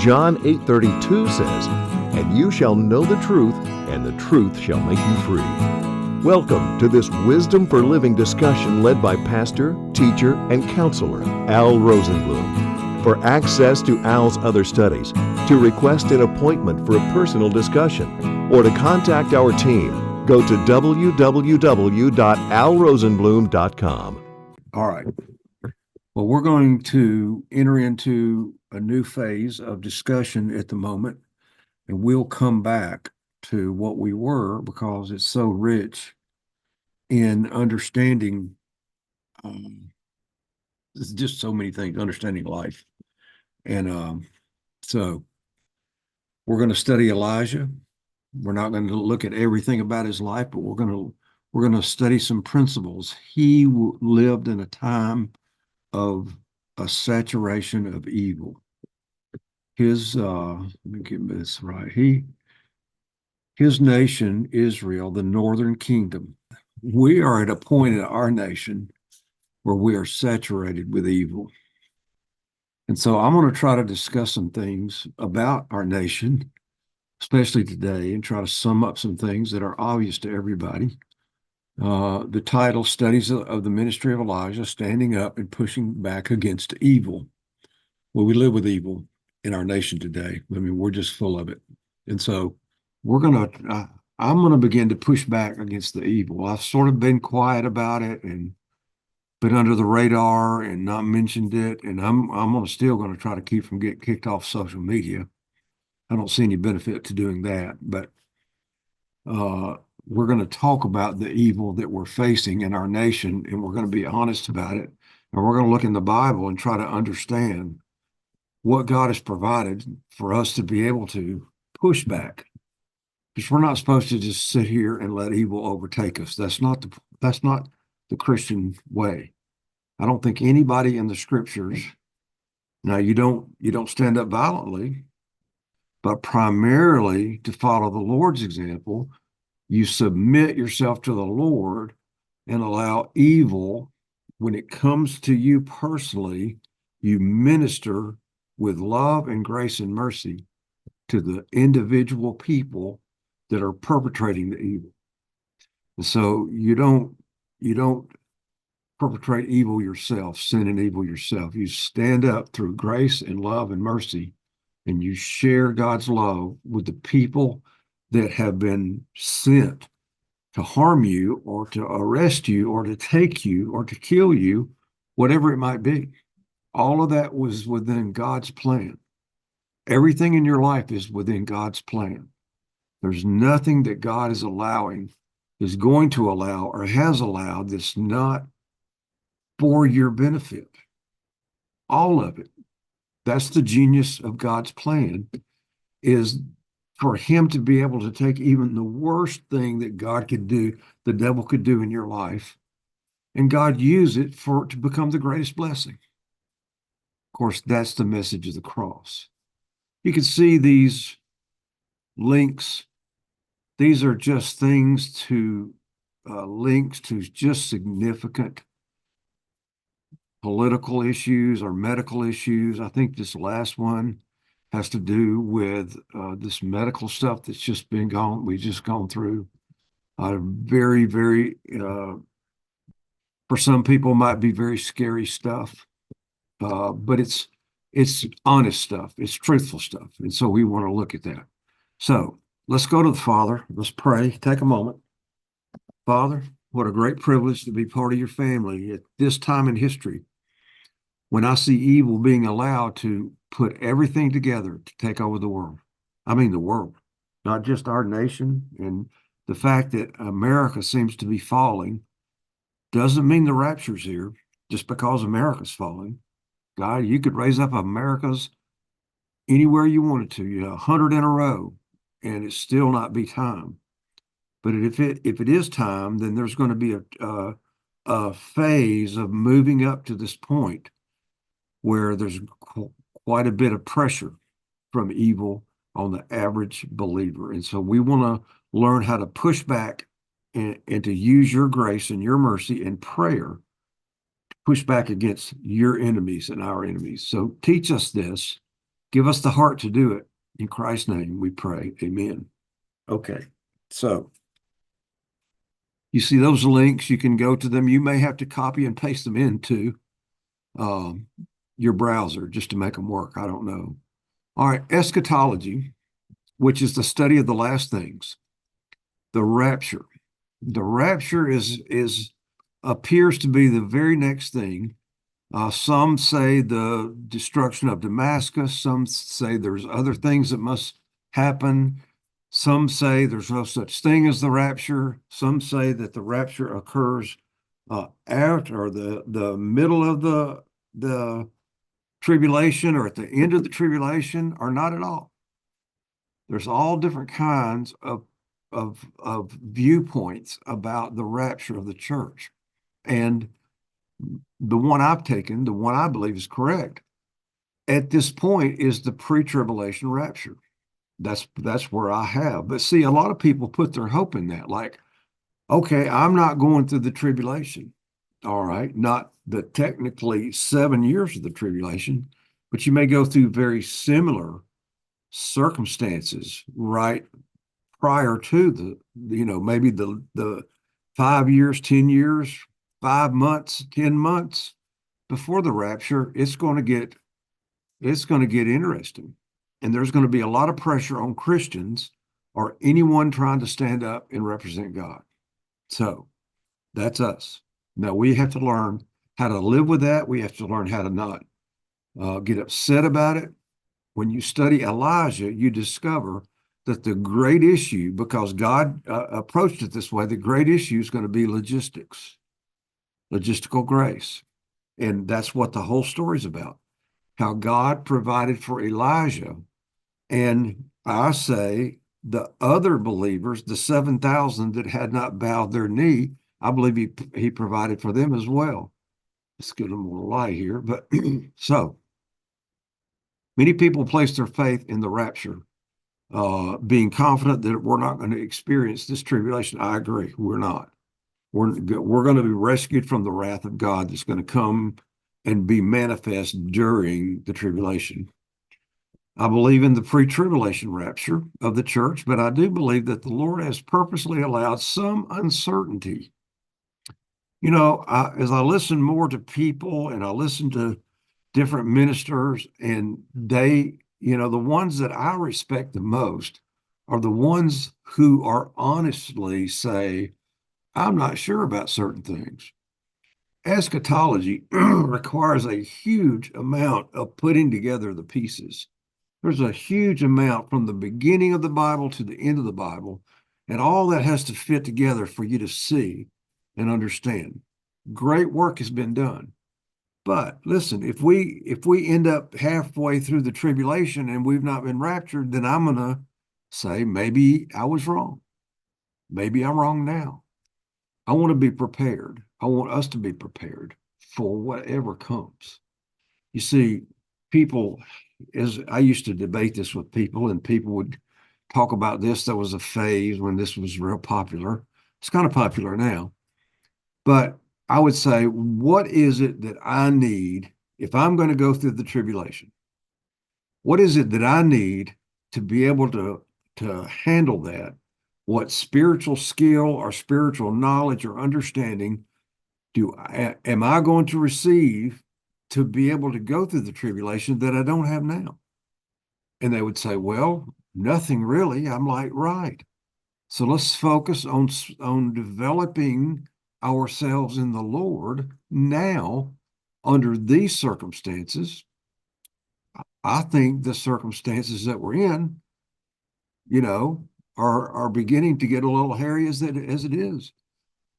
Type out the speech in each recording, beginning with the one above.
John 8:32 says, "And you shall know the truth, and the truth shall make you free." Welcome to this Wisdom for Living discussion led by pastor, teacher, and counselor Al Rosenblum. For access to Al's other studies, to request an appointment for a personal discussion, or to contact our team, go to www.alrosenblum.com. All right. Well, we're going to enter into a new phase of discussion at the moment, and we'll come back to what we were because it's so rich in understanding there's just so many things, understanding life. And so we're going to study Elijah. We're not going to look at everything about his life, but we're going to study some principles. He lived in a time of a saturation of evil. Let me get this right. His nation, Israel, the northern kingdom, we are at a point in our nation where we are saturated with evil. And so I'm going to try to discuss some things about our nation, especially today, and try to sum up some things that are obvious to everybody. The title, Studies of the Ministry of Elijah, Standing Up and Pushing Back Against Evil. Well, we live with evil in our nation today. I mean, we're just full of it. And so I'm going to begin to push back against the evil. I've sort of been quiet about it and been under the radar and not mentioned it. And I'm still going to try to keep from getting kicked off social media. I don't see any benefit to doing that, but we're going to talk about the evil that we're facing in our nation, and we're going to be honest about it. And we're going to look in the Bible and try to understand what God has provided for us to be able to push back. Because we're not supposed to just sit here and let evil overtake us. That's not the Christian way. I don't think anybody in the scriptures, now you don't stand up violently, but primarily to follow the Lord's example, you submit yourself to the Lord and allow evil, when it comes to you personally, you minister with love and grace and mercy to the individual people that are perpetrating the evil. And so you don't perpetrate evil yourself, sin and evil yourself. You stand up through grace and love and mercy, and you share God's love with the people that have been sent to harm you or to arrest you or to take you or to kill you, whatever it might be. All of that was within God's plan. Everything in your life is within God's plan. There's nothing that God is allowing, is going to allow, or has allowed that's not for your benefit. All of it. That's the genius of God's plan, is for him to be able to take even the worst thing that God could do, the devil could do in your life, and God use it to become the greatest blessing. Of course, that's the message of the cross. You can see these links. These are just things to links to just significant political issues or medical issues. I think this last one has to do with this medical stuff that's just we've just gone through. Very, very, for some people might be very scary stuff, but it's honest stuff. It's truthful stuff. And so we want to look at that. So let's go to the Father. Let's pray. Take a moment. Father, what a great privilege to be part of your family at this time in history, when I see evil being allowed to put everything together to take over the world. I mean, the world, not just our nation. And the fact that America seems to be falling doesn't mean the rapture's here just because America's falling. God, you could raise up America's anywhere you wanted to, 100 in a row, and it still not be time. But if it is time, then there's going to be a phase of moving up to this point where there's quite a bit of pressure from evil on the average believer. And so we want to learn how to push back and to use your grace and your mercy and prayer to push back against your enemies and our enemies. So teach us this Give us the heart to do it. In Christ's name we pray. Amen. Okay. So you see those links, you can go to them. You may have to copy and paste them into um, your browser just to make them work. I don't know. All right. Eschatology, which is the study of the last things. The rapture. The rapture is appears to be the very next thing. Some say the destruction of Damascus. Some say there's other things that must happen. Some say there's no such thing as the rapture. Some say that the rapture occurs after or the middle of the tribulation or at the end of the tribulation or not at all. There's all different kinds of viewpoints about the rapture of the church. And the one I've taken, the one I believe is correct at this point is the pre-tribulation rapture. That's where I have. But see, a lot of people put their hope in that. Like, okay, I'm not going through the tribulation. All right, not the technically 7 years of the tribulation, but you may go through very similar circumstances right prior to maybe the 5 years, 10 years, 5 months, 10 months before the rapture. It's going to get interesting. And there's going to be a lot of pressure on Christians or anyone trying to stand up and represent God. So that's us. Now we have to learn how to live with that. We have to learn how to not get upset about it. When you study Elijah, you discover that the great issue, because God approached it this way, the great issue is going to be logistics, logistical grace. And that's what the whole story is about, how God provided for Elijah. And I say the other believers, the 7,000 that had not bowed their knee, I believe he provided for them as well. Let's get a more light here. But so many people place their faith in the rapture, being confident that we're not going to experience this tribulation. I agree. We're not. We're going to be rescued from the wrath of God that's going to come and be manifest during the tribulation. I believe in the pre-tribulation rapture of the church, but I do believe that the Lord has purposely allowed some uncertainty. As I listen more to people and I listen to different ministers, and they, the ones that I respect the most are the ones who are honestly say, I'm not sure about certain things. Eschatology requires a huge amount of putting together the pieces. There's a huge amount from the beginning of the Bible to the end of the Bible, and all that has to fit together for you to see and understand. Great work has been done. But listen, if we end up halfway through the tribulation and we've not been raptured, then I'm going to say maybe I was wrong. Maybe I'm wrong now. I want to be prepared. I want us to be prepared for whatever comes. You see, people, as I used to debate this with people, and people would talk about this. There was a phase when this was real popular. It's kind of popular now. But I would say, what is it that I need if I'm going to go through the tribulation? What is it that I need to be able to handle that? What spiritual skill or spiritual knowledge or understanding am I going to receive to be able to go through the tribulation that I don't have now? And they would say, well, nothing really. I'm like, right. So let's focus on developing ourselves in the Lord now under these circumstances. I think the circumstances that we're in, are beginning to get a little hairy as it is.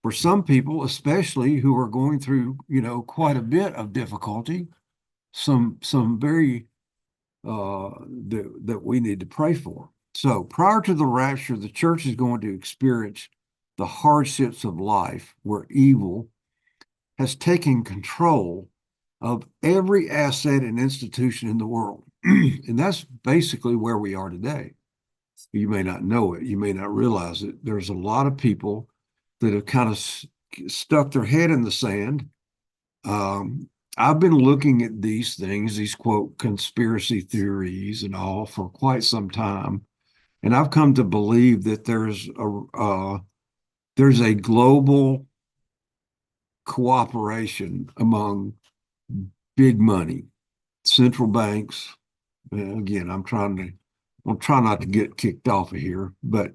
For some people, especially who are going through, quite a bit of difficulty, some very that we need to pray for. So prior to the rapture, the church is going to experience the hardships of life where evil has taken control of every asset and institution in the world. And that's basically where we are today. You may not know it. You may not realize it. There's a lot of people that have kind of stuck their head in the sand, I've been looking at these things, these quote conspiracy theories and all for quite some time. And I've come to believe that there's a global cooperation among big money, central banks. Again, I'm trying not to get kicked off of here, but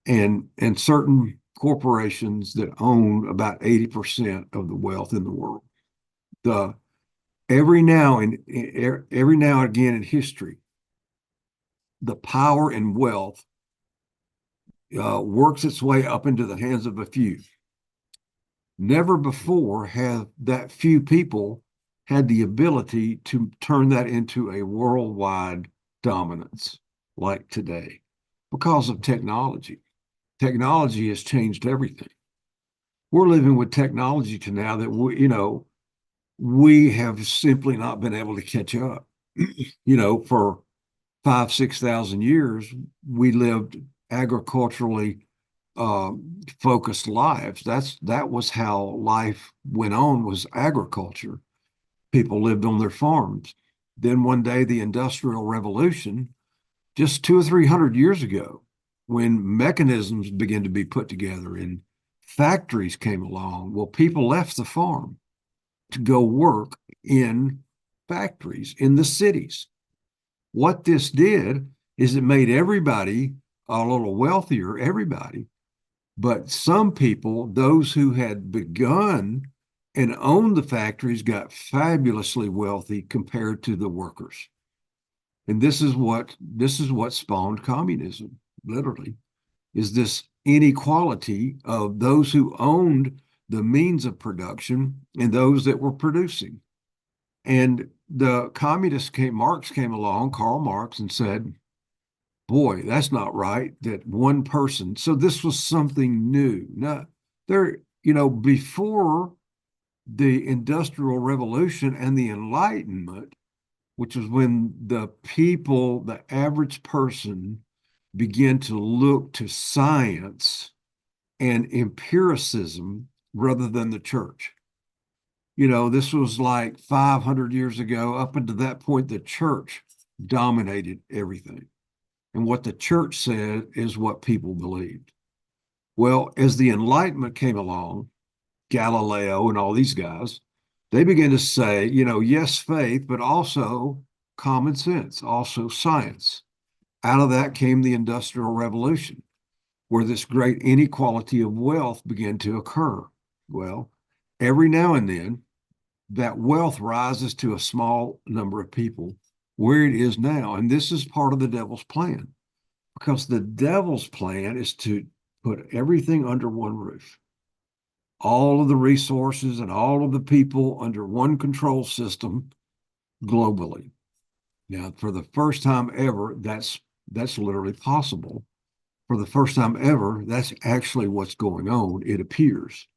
and certain corporations that own about 80% of the wealth in the world. The every now and again in history, the power and wealth works its way up into the hands of a few. Never before have that few people had the ability to turn that into a worldwide dominance like today because of technology. Technology has changed everything. We're living with technology to now that we have simply not been able to catch up. For 5, 6,000 years, we lived agriculturally focused lives. That was how life went on, was agriculture. People lived on their farms. Then one day, the Industrial Revolution, just 200 or 300 years ago, when mechanisms began to be put together and factories came along, well, people left the farm to go work in factories in the cities. What this did is it made everybody a little wealthier, everybody. But some people, those who had begun and owned the factories, got fabulously wealthy compared to the workers. And this is what spawned communism, literally, is this inequality of those who owned the means of production and those that were producing. And the communists Marx came along, Karl Marx, and said, boy, that's not right, that one person. So this was something new. Now, before the Industrial Revolution and the Enlightenment, which was when the people, the average person, began to look to science and empiricism rather than the church. This was like 500 years ago. Up until that point, the church dominated everything. And what the church said is what people believed. Well, as the Enlightenment came along, Galileo and all these guys, they began to say, yes, faith, but also common sense, also science. Out of that came the Industrial Revolution, where this great inequality of wealth began to occur. Well, every now and then, that wealth rises to a small number of people where it is now. And this is part of the devil's plan, because the devil's plan is to put everything under one roof, all of the resources and all of the people under one control system globally. Now, for the first time ever, that's literally possible. For the first time ever, that's actually what's going on, it appears.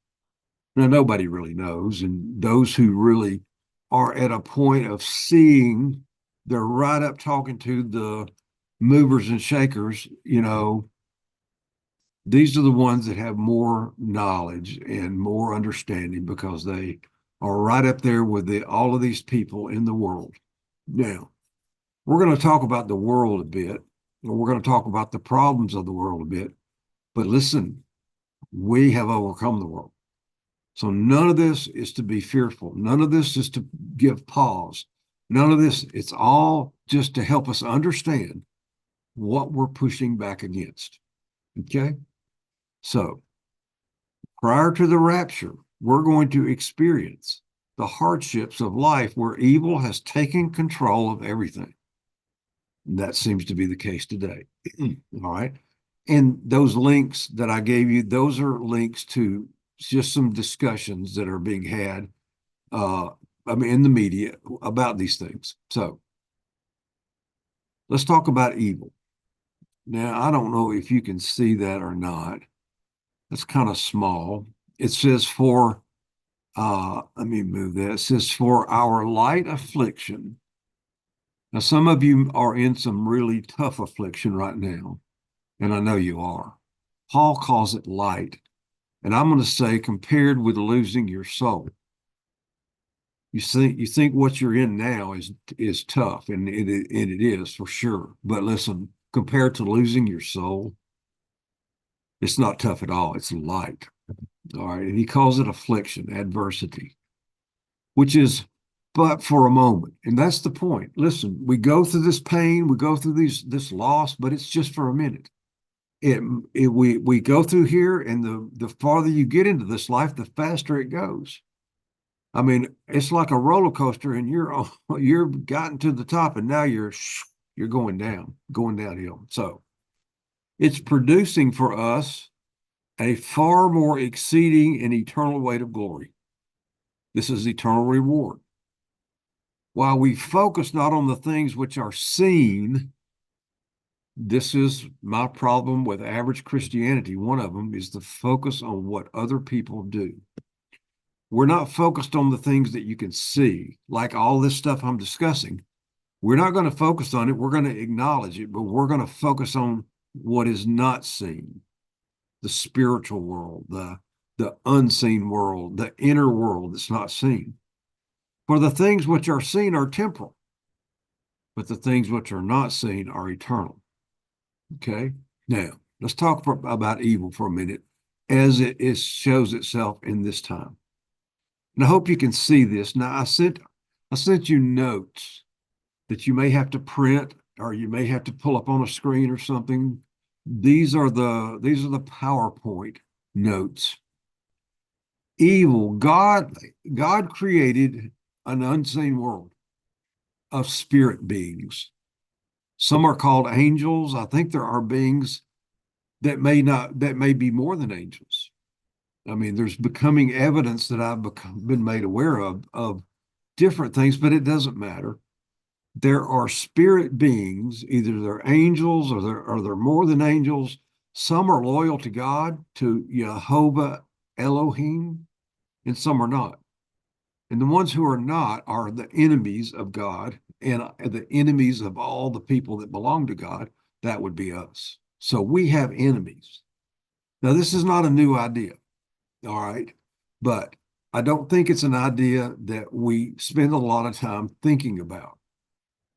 Now, nobody really knows, and those who really are at a point of seeing, they're right up talking to the movers and shakers. These are the ones that have more knowledge and more understanding, because they are right up there with all of these people in the world. Now, we're going to talk about the world a bit, and we're going to talk about the problems of the world a bit. But listen, we have overcome the world. So none of this is to be fearful. None of this is to give pause. None of this, it's all just to help us understand what we're pushing back against. Okay? So prior to the rapture, we're going to experience the hardships of life where evil has taken control of everything. And that seems to be the case today. All right. And those links that I gave you, those are links to just some discussions that are being had, in the media about these things. So let's talk about evil. Now, I don't know if you can see that or not. That's kind of small. It says let me move that. It says for our light affliction. Now, some of you are in some really tough affliction right now, and I know you are. Paul calls it light. And I'm going to say, compared with losing your soul. You think what you're in now is tough, and it is for sure. But listen, compared to losing your soul, it's not tough at all. It's light. All right. And he calls it affliction, adversity, which is but for a moment. And that's the point. Listen, we go through this pain, we go through this loss, but it's just for a minute. We go through here, and the farther you get into this life, the faster it goes. I mean, it's like a roller coaster, and you're gotten to the top, and now you're going downhill. So it's producing for us a far more exceeding and eternal weight of glory. This is eternal reward. While we focus not on the things which are seen, this is my problem with average Christianity. One of them is the focus on what other people do. We're not focused on the things that you can see, like all this stuff I'm discussing. We're not going to focus on it. We're going to acknowledge it, but we're going to focus on what is not seen, the spiritual world, the unseen world, the inner world that's not seen. For the things which are seen are temporal, but the things which are not seen are eternal. Okay? Now, let's talk about evil for a minute as it shows itself in this time. And I hope you can see this. Now, I sent you notes that you may have to print, or you may have to pull up on a screen or something. These are the PowerPoint notes. Evil, God created an unseen world of spirit beings. Some are called angels. I think there are beings that may be more than angels. I mean, there's becoming evidence that I've been made aware of different things, but it doesn't matter. There are spirit beings, either they're angels or they're more than angels. Some are loyal to God, to Jehovah Elohim, and some are not. And the ones who are not are the enemies of God and the enemies of all the people that belong to God. That would be us. So we have enemies. Now, this is not a new idea, all right? But I don't think it's an idea that we spend a lot of time thinking about.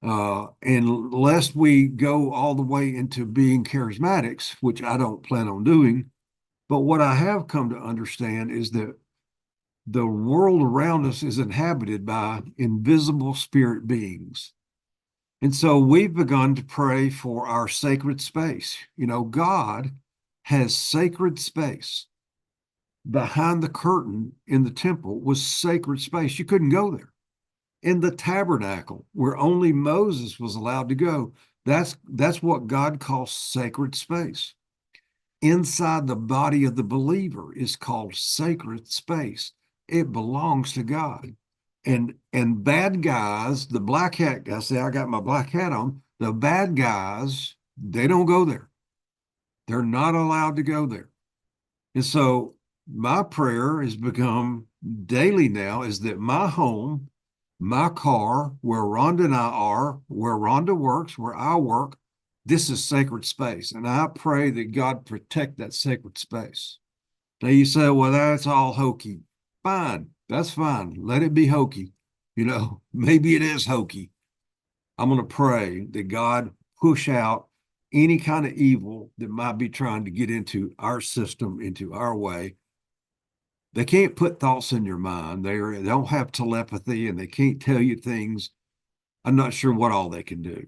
And lest we go all the way into being charismatics, which I don't plan on doing. But what I have come to understand is that the world around us is inhabited by invisible spirit beings. And so we've begun to pray for our sacred space. God has sacred space. Behind the curtain in the temple was sacred space. You couldn't go there. In the tabernacle, where only Moses was allowed to go, that's what God calls sacred space. Inside the body of the believer is called sacred space. It belongs to God. And bad guys, the black hat guys, say I got my black hat on, the bad guys, they don't go there. They're not allowed to go there. And so my prayer has become daily now is that my home, my car, where Rhonda and I are, where Rhonda works, where I work, this is sacred space. And I pray that God protect that sacred space. Now you say, well, that's all hokey. Fine. That's fine. Let it be hokey. Maybe it is hokey. I'm going to pray that God push out any kind of evil that might be trying to get into our system, into our way. They can't put thoughts in your mind. They don't have telepathy, and they can't tell you things. I'm not sure what all they can do,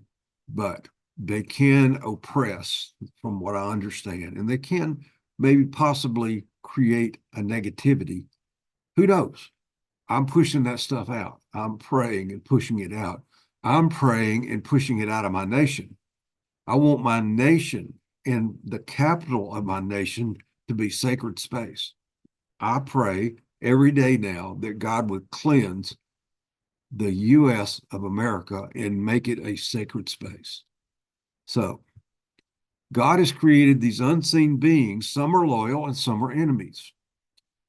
but they can oppress, from what I understand, and they can maybe possibly create a negativity. Who knows? I'm pushing that stuff out. I'm praying and pushing it out. I'm praying and pushing it out of my nation. I want my nation and the capital of my nation to be sacred space. I pray every day now that God would cleanse the U.S. of America and make it a sacred space. So God has created these unseen beings. Some are loyal and some are enemies.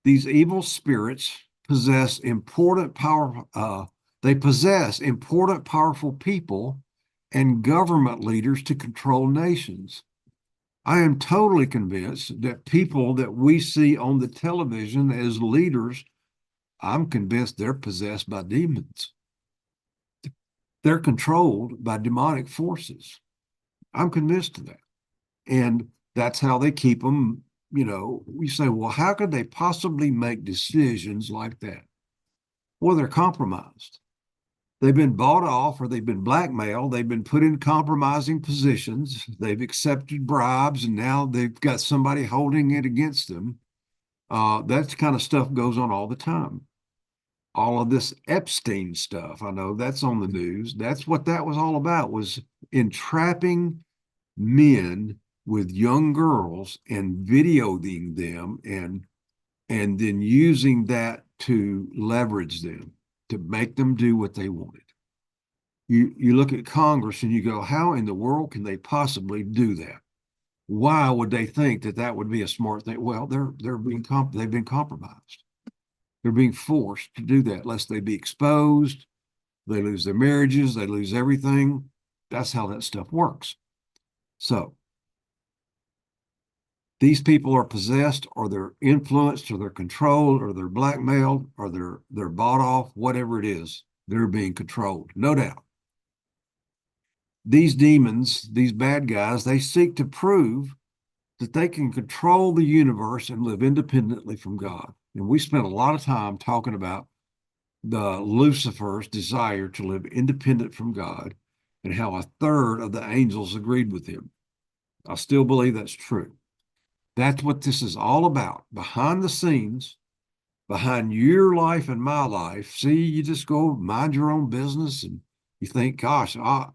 These evil spirits possess important power. They possess important, powerful people and government leaders to control nations. I am totally convinced that people that we see on the television as leaders I'm convinced they're possessed by demons. They're controlled by demonic forces. I'm convinced of that. And that's how they keep them. You say, well, how could they possibly make decisions like that? Well, they're compromised. They've been bought off, or they've been blackmailed. They've been put in compromising positions. They've accepted bribes, and now they've got somebody holding it against them. That kind of stuff goes on all the time. All of this Epstein stuff, I know that's on the news. That's what that was all about, was entrapping men with young girls and videoing them and then using that to leverage them, to make them do what they wanted. You look at Congress and you go, how in the world can they possibly do that? Why would they think that that would be a smart thing? Well, they've been compromised. They're being forced to do that, lest they be exposed, they lose their marriages, they lose everything. That's how that stuff works. So these people are possessed, or they're influenced, or they're controlled, or they're blackmailed, or they're bought off, whatever it is, they're being controlled, no doubt. These demons, these bad guys, they seek to prove that they can control the universe and live independently from God. And we spent a lot of time talking about the Lucifer's desire to live independent from God and how a third of the angels agreed with him. I still believe that's true. That's what this is all about. Behind the scenes, behind your life and my life, see, you just go mind your own business and you think, gosh, I'm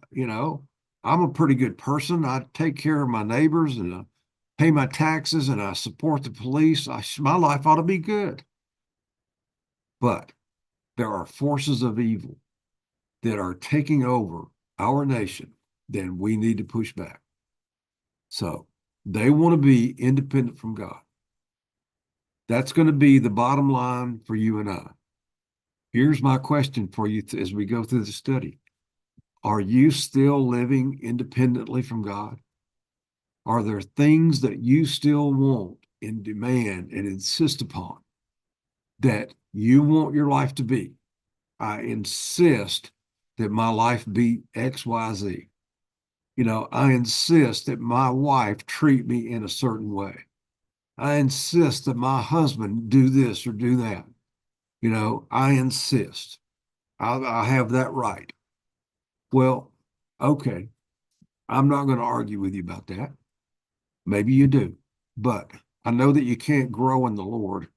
a pretty good person. I take care of my neighbors and I pay my taxes and I support the police. My life ought to be good. But there are forces of evil that are taking over our nation, then we need to push back. So they want to be independent from God. That's going to be the bottom line for you and I. Here's my question for you as we go through the study. Are you still living independently from God? Are there things that you still want and demand and insist upon that you want your life to be? I insist that my life be X, Y, Z. I insist that my wife treat me in a certain way. I insist that my husband do this or do that. I insist. I have that right. Well, okay. I'm not going to argue with you about that. Maybe you do, but I know that you can't grow in the Lord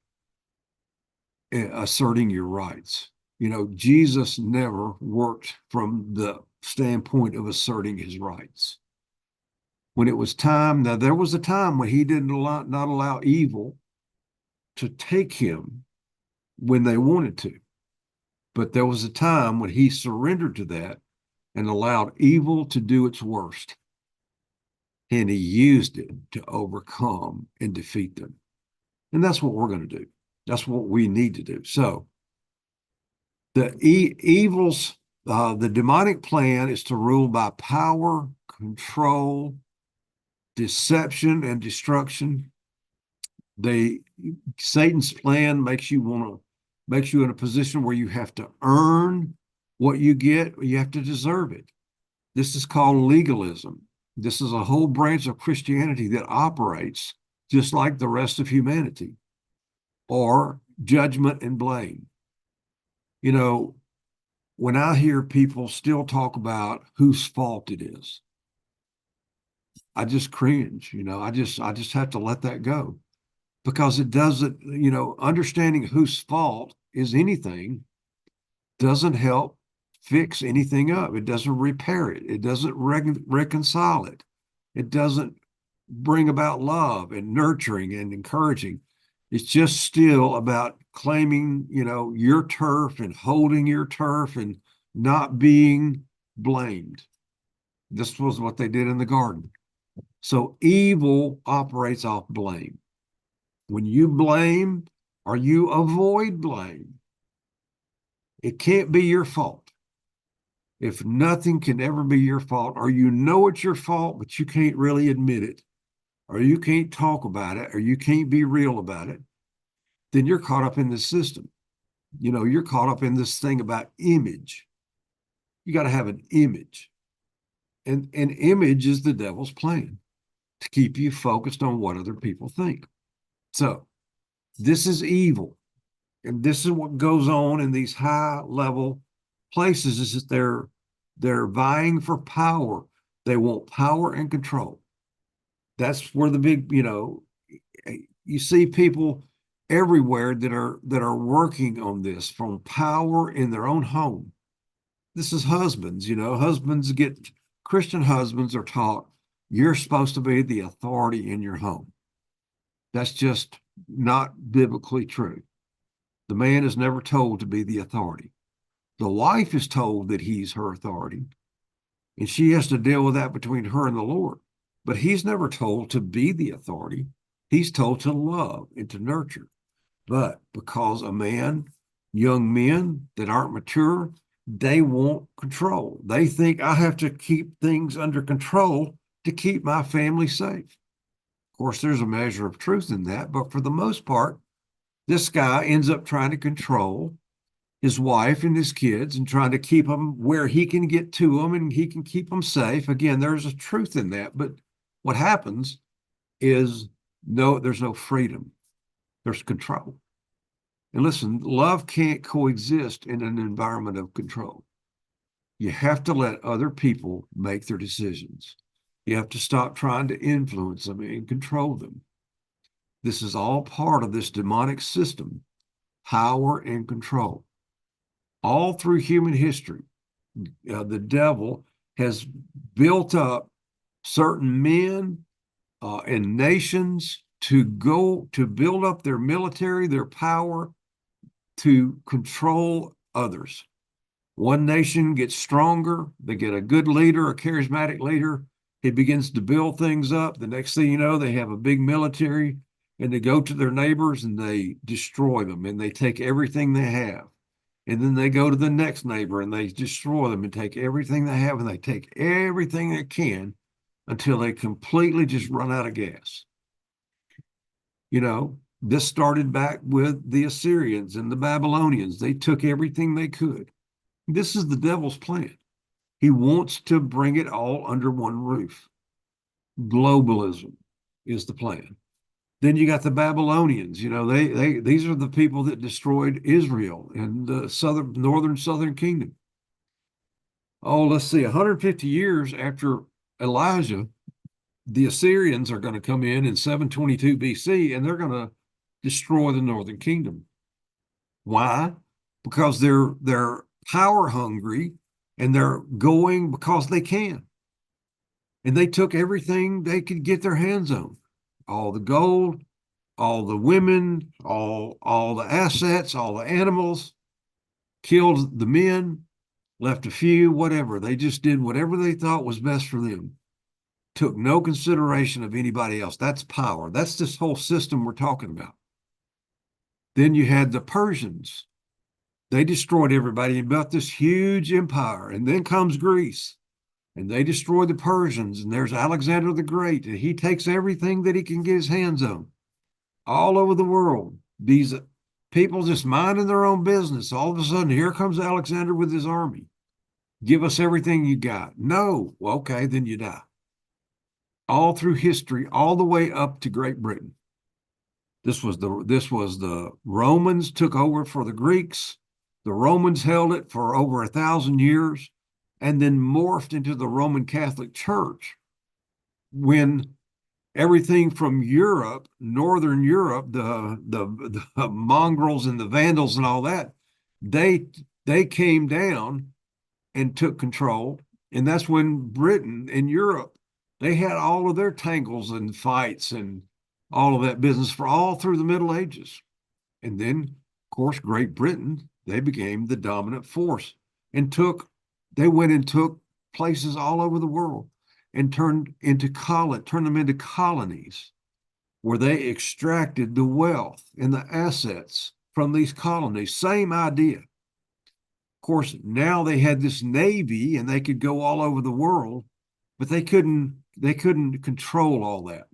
asserting your rights. Jesus never worked from the standpoint of asserting his rights. When it was time, now there was a time when he not allow evil to take him when they wanted to. But there was a time when he surrendered to that and allowed evil to do its worst. And he used it to overcome and defeat them. And that's what we're going to do. That's what we need to do. So the evils, the demonic plan is to rule by power, control, deception, and destruction. Satan's plan makes you in a position where you have to earn what you get, or you have to deserve it. This is called legalism. This is a whole branch of Christianity that operates just like the rest of humanity, or judgment and blame. When I hear people still talk about whose fault it is, I just cringe. I just have to let that go, because it doesn't, understanding whose fault is anything doesn't help fix anything up. It doesn't repair it. It doesn't reconcile it. It doesn't bring about love and nurturing and encouraging. It's just still about claiming, your turf and holding your turf and not being blamed. This was what they did in the garden. So evil operates off blame. When you blame or you avoid blame, it can't be your fault. If nothing can ever be your fault, or it's your fault, but you can't really admit it, or you can't talk about it, or you can't be real about it, then you're caught up in the system. You're caught up in this thing about image. You got to have an image. And an image is the devil's plan to keep you focused on what other people think. So this is evil. And this is what goes on in these high level places is that they're vying for power. They want power and control. That's where the big, you see people everywhere that are working on this from power in their own home. This is husbands, Christian husbands are taught you're supposed to be the authority in your home. That's just not biblically true. The man is never told to be the authority. The wife is told that he's her authority, and she has to deal with that between her and the Lord. But he's never told to be the authority. He's told to love and to nurture. But because young men that aren't mature, they want control. They think I have to keep things under control to keep my family safe. Of course, there's a measure of truth in that, but for the most part, this guy ends up trying to control his wife and his kids and trying to keep them where he can get to them and he can keep them safe. Again, there's a truth in that, but what happens is there's no freedom. There's control. And listen, love can't coexist in an environment of control. You have to let other people make their decisions. You have to stop trying to influence them and control them. This is all part of this demonic system, power and control. All through human history, the devil has built up certain men and nations to build up their military, their power, to control others. One nation gets stronger, they get a good leader, a charismatic leader, he begins to build things up. The next thing you know, they have a big military and they go to their neighbors and they destroy them and they take everything they have. And then they go to the next neighbor and they destroy them and take everything they have and they take everything they can until they completely just run out of gas. This started back with the Assyrians and the Babylonians. They took everything they could. This is the devil's plan. He wants to bring it all under one roof. Globalism is the plan. Then you got the Babylonians. These are the people that destroyed Israel and the southern kingdom. Oh, let's see, 150 years after Elijah, the Assyrians are going to come in 722 BC, and they're going to destroy the northern kingdom. Why? Because they're power hungry and they're going because they can. And they took everything they could get their hands on. All the gold, all the women, all the assets, all the animals, killed the men, left a few, whatever. They just did whatever they thought was best for them. Took no consideration of anybody else. That's power. That's this whole system we're talking about. Then you had the Persians. They destroyed everybody and built this huge empire. And then comes Greece. And they destroy the Persians. And there's Alexander the Great. And he takes everything that he can get his hands on. All over the world. These people just minding their own business. All of a sudden, here comes Alexander with his army. Give us everything you got. No. Well, okay, then you die. All through history, all the way up to Great Britain. This was the Romans took over for the Greeks. The Romans held it for over 1,000 years and then morphed into the Roman Catholic Church when everything from Europe, Northern Europe, the mongrels and the Vandals and all that, they came down and took control. And that's when Britain and Europe, they had all of their tangles and fights and all of that business for all through the Middle Ages. And then, of course, Great Britain, they became the dominant force and they went and took places all over the world and turned them into colonies where they extracted the wealth and the assets from these colonies. Same idea. Of course, now they had this navy and they could go all over the world, but they couldn't control all that.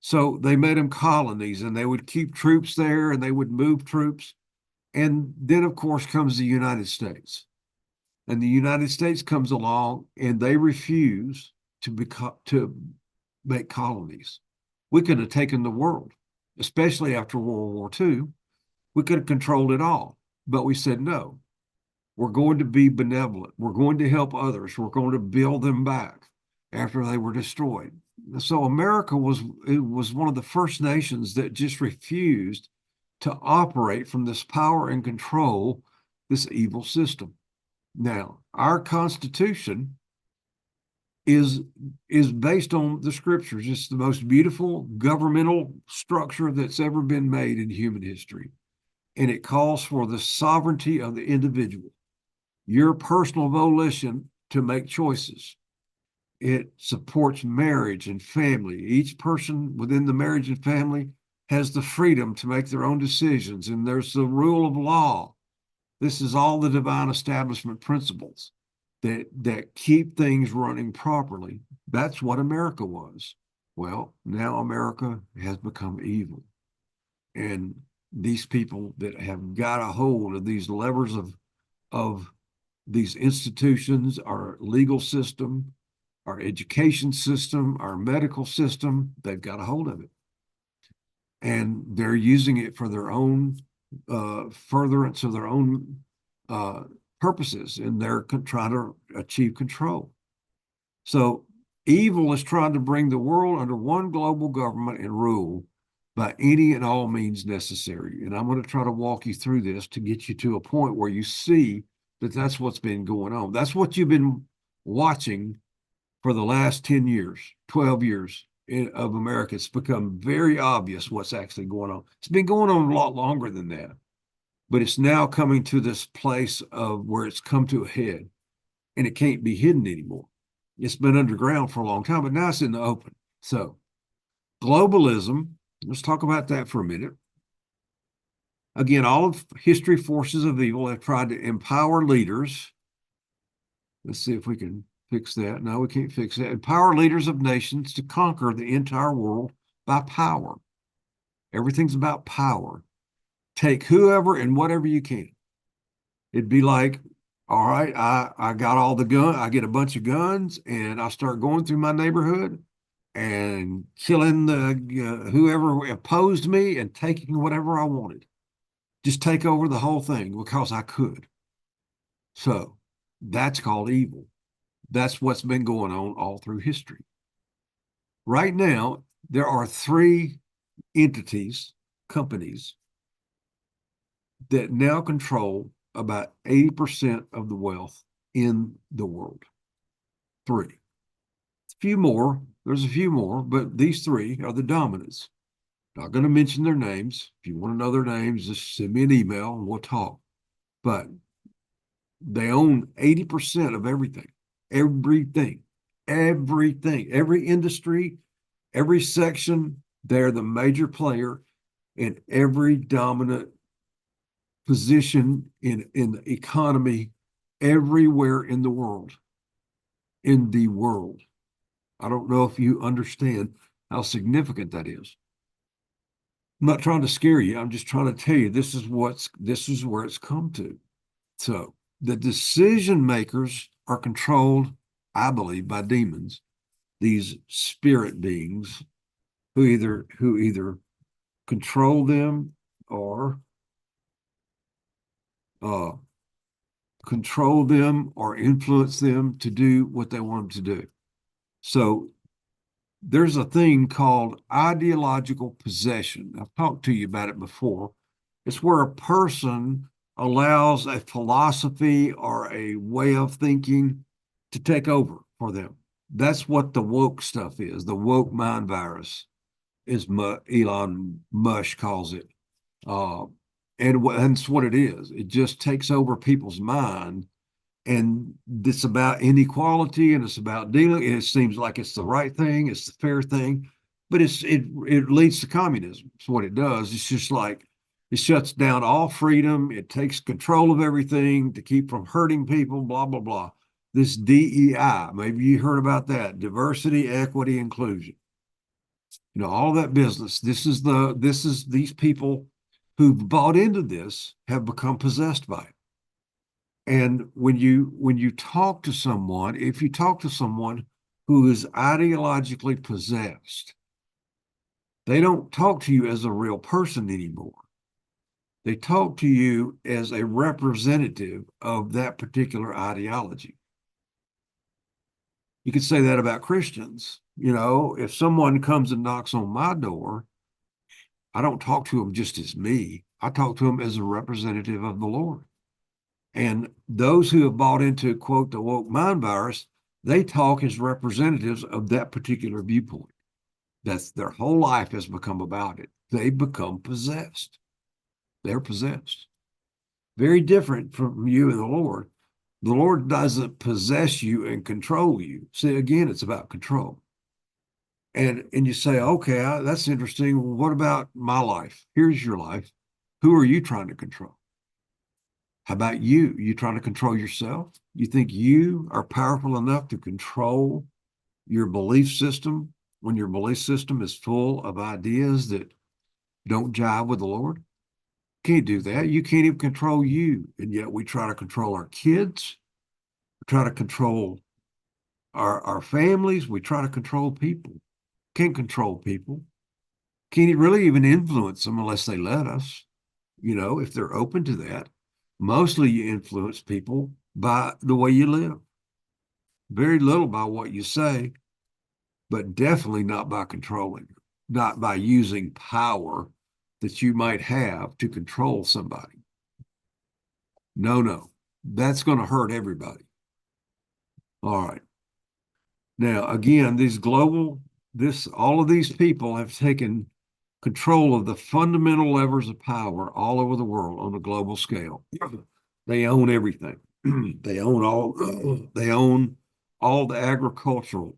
So they made them colonies and they would keep troops there and they would move troops. And then, of course, comes the United States. And the United States comes along and they refuse to make colonies. We could have taken the world, especially after World War II. We could have controlled it all, but we said no. We're going to be benevolent. We're going to help others. We're going to build them back after they were destroyed. So America was one of the first nations that just refused to operate from this power and control this evil system. Now, our Constitution is based on the scriptures. It's the most beautiful governmental structure that's ever been made in human history. And it calls for the sovereignty of the individual, your personal volition to make choices. It supports marriage and family. Each person within the marriage and family has the freedom to make their own decisions, and there's the rule of law. This is all the divine establishment principles that keep things running properly. That's what America was. Well, now America has become evil. And these people that have got a hold of these levers of these institutions, our legal system, our education system, our medical system, they've got a hold of it. And they're using it for their own furtherance of their own purposes, and they're trying to achieve control. So evil is trying to bring the world under one global government and rule by any and all means necessary. And I'm going to try to walk you through this to get you to a point where you see that that's what's been going on. That's what you've been watching for the last 10 years, 12 years of America. It's become very obvious what's actually going on. It's been going on a lot longer than that, but it's now coming to this place of where it's come to a head, and it can't be hidden anymore. It's been underground for a long time, but now it's in the open. So globalism, let's talk about that for a minute. Again, all of history forces of evil have tried to empower leaders. Let's see if we can fix that. No, we can't fix that. Empower leaders of nations to conquer the entire world by power. Everything's about power. Take whoever and whatever you can. It'd be like, all right, I got all the gun. I get a bunch of guns and I start going through my neighborhood and killing the whoever opposed me and taking whatever I wanted. Just take over the whole thing because I could. So that's called evil. That's what's been going on all through history. Right now, there are 3 entities, companies, that now control about 80% of the wealth in the world. 3. A few more, there's a few more, but these 3 are the dominants. Not going to mention their names. If you want to know their names, just send me an email and we'll talk. But they own 80% of everything, every industry, every section. They're the major player in every dominant position in the economy everywhere in the world. I don't know if you understand how significant that is. I'm not trying to scare you. I'm just trying to tell you this is where it's come to. So the decision makers are controlled, I believe, by demons, these spirit beings who either control them or influence them to do what they want them to do. So there's a thing called ideological possession. I've talked to you about it before. It's where a person allows a philosophy or a way of thinking to take over for them. That's what the woke stuff is. The woke mind virus is Elon Musk calls it. And that's what it is. It just takes over people's mind. And it's about inequality and it's about dealing. And it seems like it's the right thing, it's the fair thing, but it leads to communism. It's what it does. It's just like it shuts down all freedom. It takes control of everything to keep from hurting people, blah, blah, blah. This DEI, maybe you heard about that, diversity, equity, inclusion. All that business. This is these people who've bought into this have become possessed by it. And when you talk to someone, if you talk to someone who is ideologically possessed, they don't talk to you as a real person anymore. They talk to you as a representative of that particular ideology. You could say that about Christians. If someone comes and knocks on my door, I don't talk to them just as me. I talk to them as a representative of the Lord. And those who have bought into, quote, the woke mind virus, they talk as representatives of that particular viewpoint. That's their whole life has become about it. They become possessed. They're possessed. Very different from you and the Lord. The Lord doesn't possess you and control you. See, again, it's about control. And you say, okay, that's interesting. Well, what about my life? Here's your life. Who are you trying to control? How about you? You trying to control yourself? You think you are powerful enough to control your belief system when your belief system is full of ideas that don't jive with the Lord? Can't do that. You can't even control you. And yet we try to control our kids. We try to control our families. We try to control people. Can't control people. Can't really even influence them unless they let us, if they're open to that. Mostly you influence people by the way you live. Very little by what you say, but definitely not by controlling, not by using power that you might have to control somebody. No, that's going to hurt everybody. All right. Now, again, all of these people have taken control of the fundamental levers of power all over the world on a global scale. They own everything. They own all the agricultural.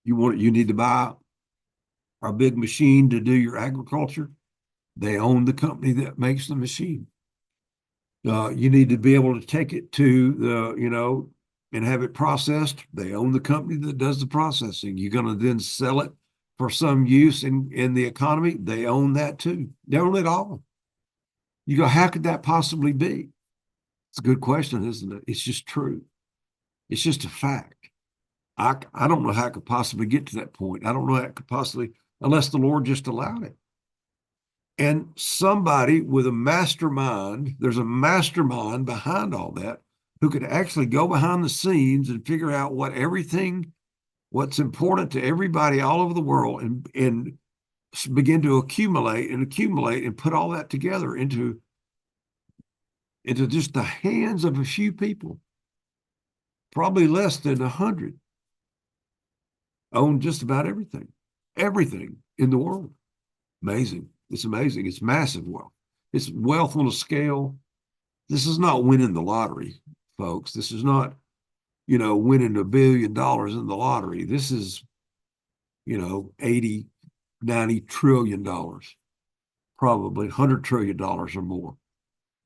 You need to buy a big machine to do your agriculture. They own the company that makes the machine. You need to be able to take it to and have it processed. They own the company that does the processing. You're going to then sell it for some use in the economy. They own that too. They own it all. You go, how could that possibly be? It's a good question, isn't it? It's just true. It's just a fact. I don't know how it could possibly get to that point. I don't know how it could possibly, unless the Lord just allowed it. And somebody with a mastermind, there's a mastermind behind all that, who could actually go behind the scenes and figure out what's important to everybody all over the world and begin to accumulate and put all that together into just the hands of a few people, probably less than 100, own just about everything in the world. Amazing. It's amazing. It's massive wealth. It's wealth on a scale. This is not winning the lottery, folks. This is not, winning $1 billion in the lottery. This is, 80, 90 trillion dollars, probably $100 trillion or more.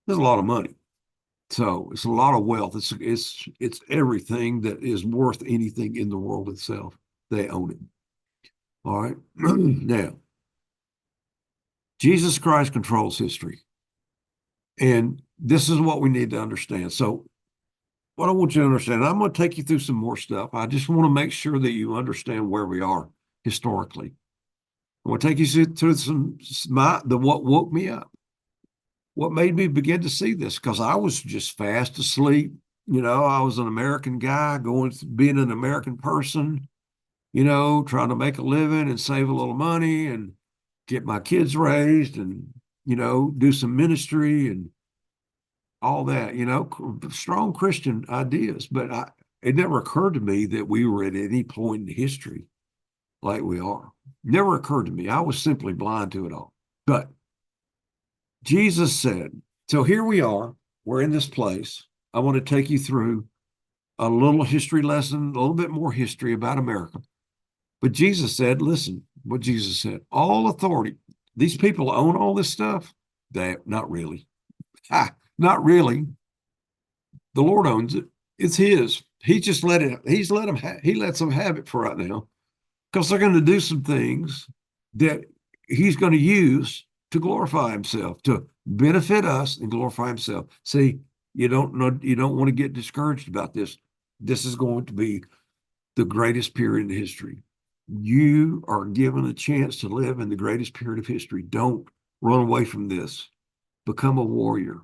There's a lot of money. So it's a lot of wealth. It's everything that is worth anything in the world itself. They own it. All right. Now, Jesus Christ controls history. And this is what we need to understand. So what I want you to understand, I'm going to take you through some more stuff. I just want to make sure that you understand where we are historically. I want to take you through what woke me up, what made me begin to see this, because I was just fast asleep. I was an American guy being an American person, trying to make a living and save a little money and get my kids raised and, do some ministry and all that, strong Christian ideas. But it never occurred to me that we were at any point in history like we are. Never occurred to me. I was simply blind to it all. But Jesus said, so here we are. We're in this place. I want to take you through a little history lesson, a little bit more history about America. But Jesus said, listen, what Jesus said, all authority. These people own all this stuff? Not really. Not really. The Lord owns it. It's his. He lets them have it for right now, because they're going to do some things that he's going to use to glorify himself, to benefit us and glorify himself. See, you don't want to get discouraged about this. This is going to be the greatest period in history. You are given a chance to live in the greatest period of history. Don't run away from this. Become a warrior.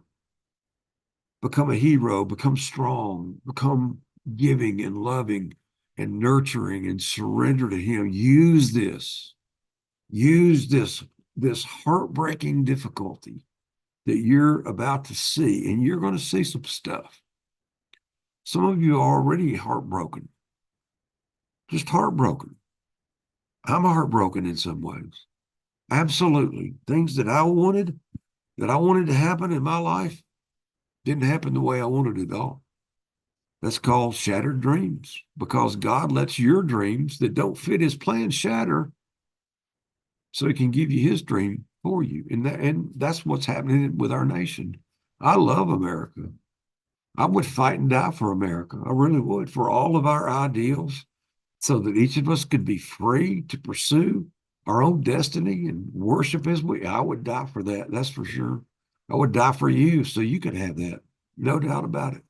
Become a hero. Become strong. Become giving and loving and nurturing and surrender to him. Use this. Use this heartbreaking difficulty that you're about to see, and you're going to see some stuff. Some of you are already heartbroken, just heartbroken. I'm heartbroken in some ways. Absolutely. Things that I wanted to happen in my life didn't happen the way I wanted it all. That's called shattered dreams, because God lets your dreams that don't fit his plan shatter so he can give you his dream for you. And that's what's happening with our nation. I love America. I would fight and die for America. I really would, for all of our ideals, so that each of us could be free to pursue our own destiny and worship as we. I would die for that. That's for sure. I would die for you so you could have that. No doubt about it.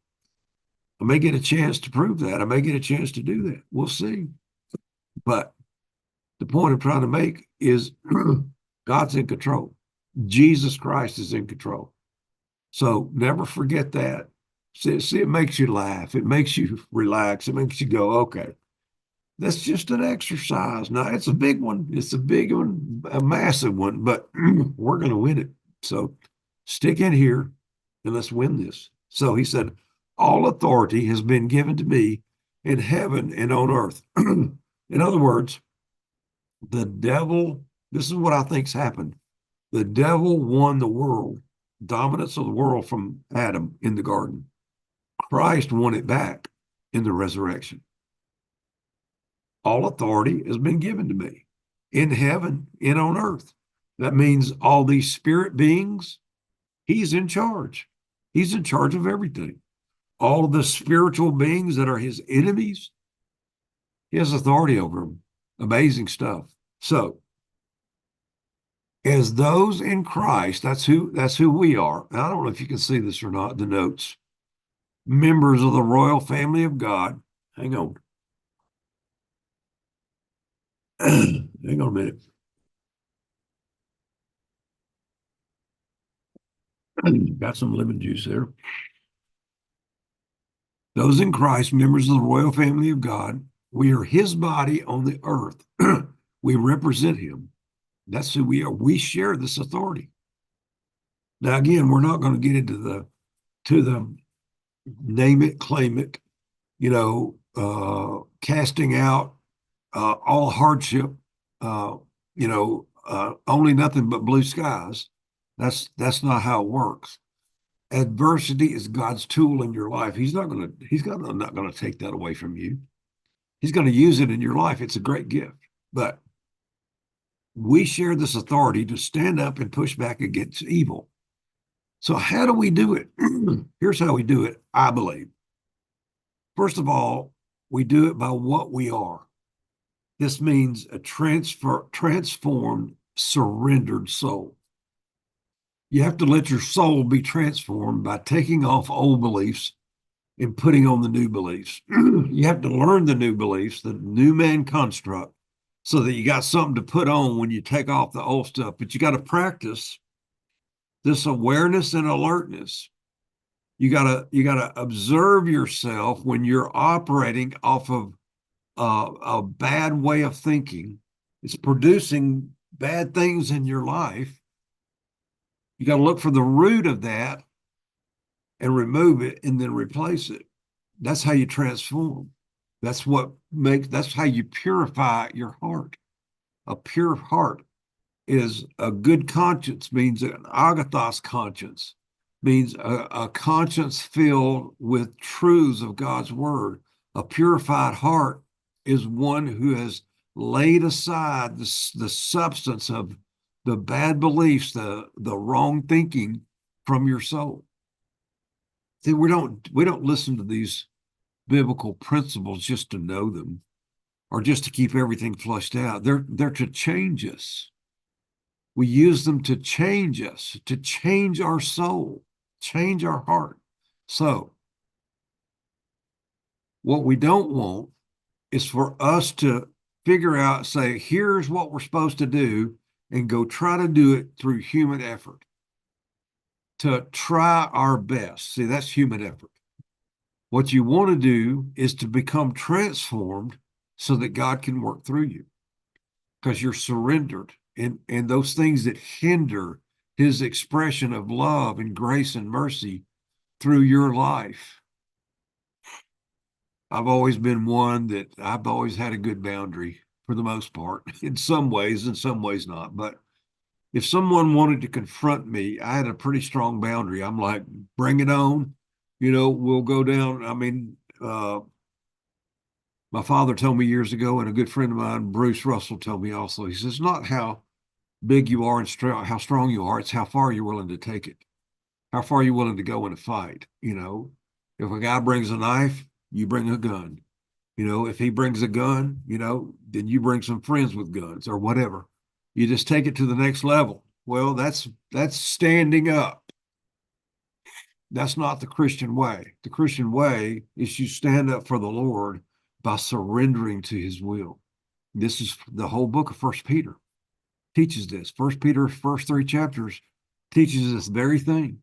I may get a chance to prove that. I may get a chance to do that. We'll see. But the point I'm trying to make is God's in control. Jesus Christ is in control. So never forget that. See, it makes you laugh. It makes you relax. It makes you go, okay, that's just an exercise. Now, it's a big one. It's a big one, a massive one, but we're going to win it. So stick in here and let's win this. So he said, all authority has been given to me in heaven and on earth. In other words, the devil, this is what I think's happened. The devil won the world, dominance of the world from Adam in the garden. Christ won it back in the resurrection. All authority has been given to me in heaven and on earth. That means all these spirit beings, he's in charge. He's in charge of everything. All of the spiritual beings that are his enemies, he has authority over them. Amazing stuff. So, as those in Christ, that's who we are. I don't know if you can see this or not, the notes. Members of the royal family of God. Hang on. Hang on a minute. Got some lemon juice there. Those in Christ, members of the royal family of God, we are his body on the earth. We represent him. That's who we are. We share this authority. Now, again, we're not going to get into the name it, claim it, casting out all hardship, only nothing but blue skies. That's not how it works. Adversity is God's tool in your life. He's not going to take that away from you. He's going to use it in your life. It's a great gift. But we share this authority to stand up and push back against evil. So how do we do it? Here's how we do it, I believe. First of all, we do it by what we are. This means a transformed, surrendered soul. You have to let your soul be transformed by taking off old beliefs and putting on the new beliefs. You have to learn the new beliefs, the new man construct, so that you got something to put on when you take off the old stuff. But you got to practice this awareness and alertness. You gotta observe yourself when you're operating off of a bad way of thinking. It's producing bad things in your life. You got to look for the root of that and remove it and then replace it. That's how you transform. That's how you purify your heart. A pure heart is a good conscience, means an agathos conscience, means a conscience filled with truths of God's word. A purified heart is one who has laid aside the substance of the bad beliefs, the wrong thinking from your soul. See, we don't listen to these biblical principles just to know them or just to keep everything flushed out. They're to change us. We use them to change us, to change our soul, change our heart. So what we don't want is for us to figure out, say, here's what we're supposed to do, and go try to do it through human effort, to try our best. See, that's human effort. What you want to do is to become transformed so that God can work through you, because you're surrendered. And those things that hinder his expression of love and grace and mercy through your life. I've always been one that I've always had a good boundary for the most part, in some ways not. But if someone wanted to confront me, I had a pretty strong boundary. I'm like, bring it on. We'll go down. I mean, my father told me years ago, and a good friend of mine, Bruce Russell, told me also, he says, not how big you are and how strong you are, it's how far you're willing to take it. How far are you willing to go in a fight? If a guy brings a knife, you bring a gun. If he brings a gun, then you bring some friends with guns or whatever. You just take it to the next level. Well, that's standing up. That's not the Christian way. The Christian way is you stand up for the Lord by surrendering to his will. This is the whole book of First Peter teaches this. First Peter's first 3 chapters teaches this very thing.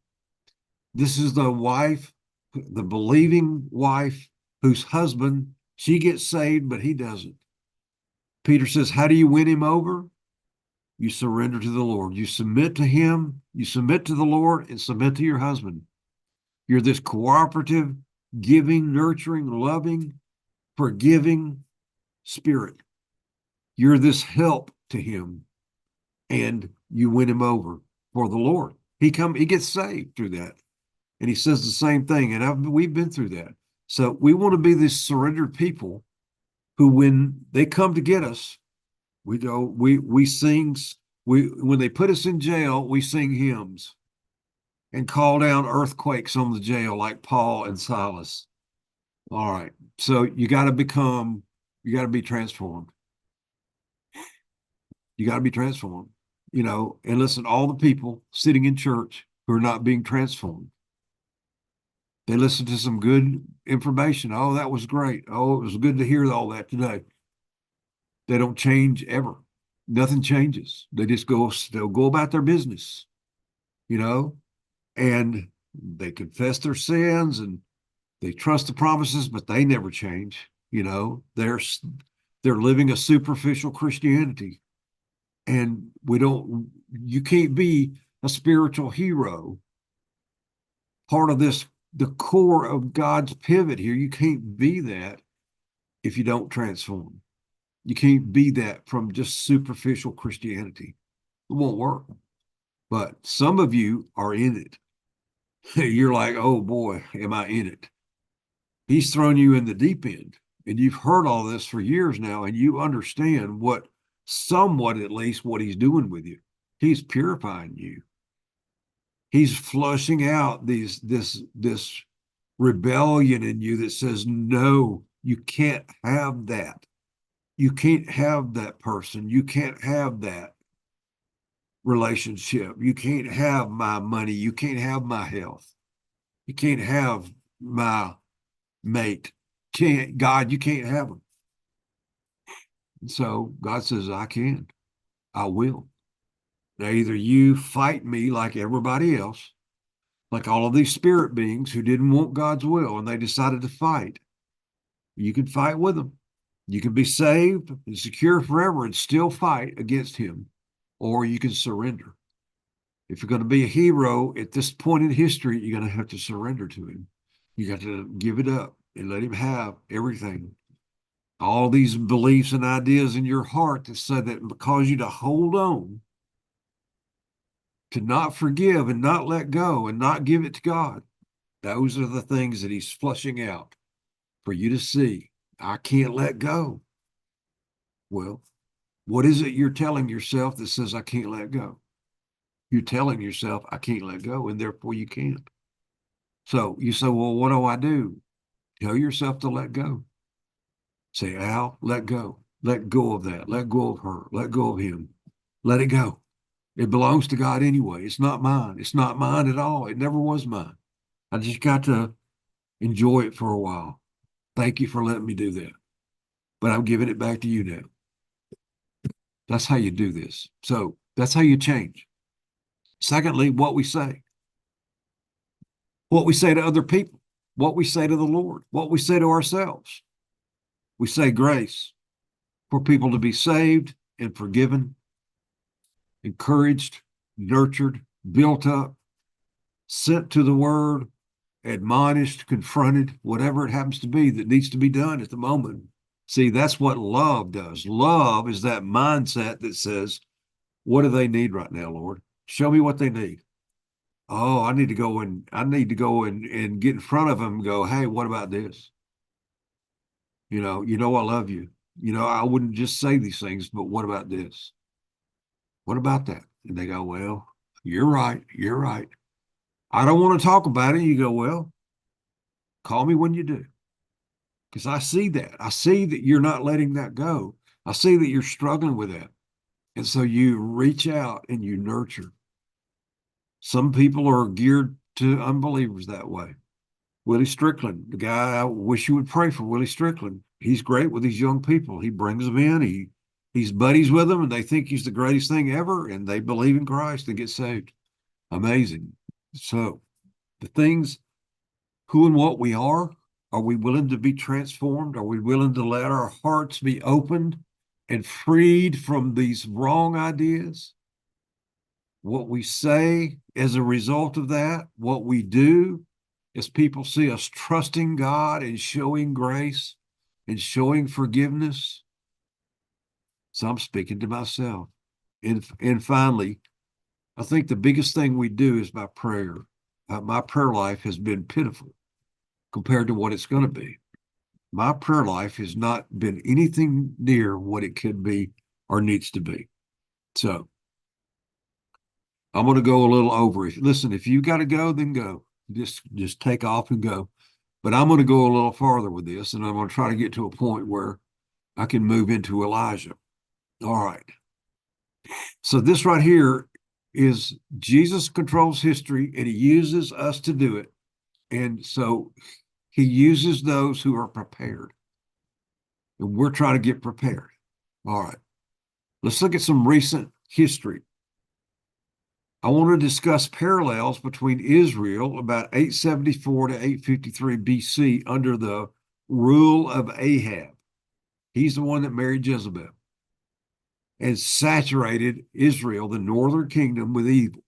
This is the wife, the believing wife, whose husband, she gets saved, but he doesn't. Peter says, how do you win him over? You surrender to the Lord. You submit to him, you submit to the Lord, and submit to your husband. You're this cooperative, giving, nurturing, loving, forgiving spirit. You're this help to him, and you win him over for the Lord. He gets saved through that. And he says the same thing. And we've been through that. So we want to be these surrendered people who, when they come to get us, we sing, when they put us in jail, we sing hymns and call down earthquakes on the jail like Paul and Silas. All right. So you got to be transformed. You got to be transformed, and listen, all the people sitting in church who are not being transformed, they listen to some good information. Oh, that was great. Oh, it was good to hear all that today. They don't change ever. Nothing changes. They'll go about their business, and they confess their sins and they trust the promises, but they never change. They're living a superficial Christianity. And you can't be a spiritual hero. Part of the core of God's pivot here, you can't be that if you don't transform. You can't be that from just superficial Christianity. It won't work. But some of you are in it. You're like, oh boy, am I in it? He's thrown you in the deep end, and you've heard all this for years now, and you understand somewhat at least what he's doing with you. He's purifying you. He's flushing out this rebellion in you that says, no, you can't have that. You can't have that person. You can't have that relationship. You can't have my money. You can't have my health. You can't have my mate. God, you can't have them. So God says, I can. I will. Now, either you fight me like everybody else, like all of these spirit beings who didn't want God's will and they decided to fight. You can fight with them. You can be saved and secure forever and still fight against him, or you can surrender. If you're going to be a hero at this point in history, you're going to have to surrender to him. You got to give it up and let him have everything. All these beliefs and ideas in your heart that say that cause you to hold on, to not forgive and not let go and not give it to God. Those are the things that he's flushing out for you to see. I can't let go. Well, what is it you're telling yourself that says I can't let go? You're telling yourself I can't let go, and therefore you can't. So you say, well, what do I do? Tell yourself to let go. Say, Al, let go. Let go of that. Let go of her. Let go of him. Let it go. It belongs to God anyway. It's not mine. It's not mine at all. It never was mine. I just got to enjoy it for a while. Thank you for letting me do that. But I'm giving it back to you now. That's how you do this. So that's how you change. Secondly, what we say to other people, what we say to the Lord, what we say to ourselves. We say grace for people to be saved and forgiven, encouraged, nurtured, built up, sent to the word, admonished, confronted, whatever it happens to be that needs to be done at the moment. See, that's what love does. Love is that mindset that says, what do they need right now, Lord? Show me what they need. Oh, I need to go and get in front of them and go, hey, what about this? I love you. I wouldn't just say these things, but what about this? What about that? And they go, well, you're right. You're right. I don't want to talk about it. You go, well, call me when you do. Because I see that. I see that you're not letting that go. I see that you're struggling with that. And so you reach out and you nurture. Some people are geared to unbelievers that way. Willie Strickland, the guy, I wish you would pray for Willie Strickland. He's great with these young people. He brings them in. He's buddies with them, and they think he's the greatest thing ever, and they believe in Christ and get saved. Amazing. So the things, who and what we are we willing to be transformed? Are we willing to let our hearts be opened and freed from these wrong ideas? What we say as a result of that, what we do as people see us trusting God and showing grace and showing forgiveness. So I'm speaking to myself. And finally, I think the biggest thing we do is by prayer. My prayer life has been pitiful compared to what it's going to be. My prayer life has not been anything near what it could be or needs to be. So I'm going to go a little over. Listen, if you got to go, then go. Just take off and go. But I'm going to go a little farther with this, and I'm going to try to get to a point where I can move into Elijah. All right. So this right here is Jesus controls history, and he uses us to do it. And so he uses those who are prepared. And we're trying to get prepared. All right. Let's look at some recent history. I want to discuss parallels between Israel about 874 to 853 BC under the rule of Ahab. He's the one that married Jezebel and saturated Israel, the northern kingdom, with evil.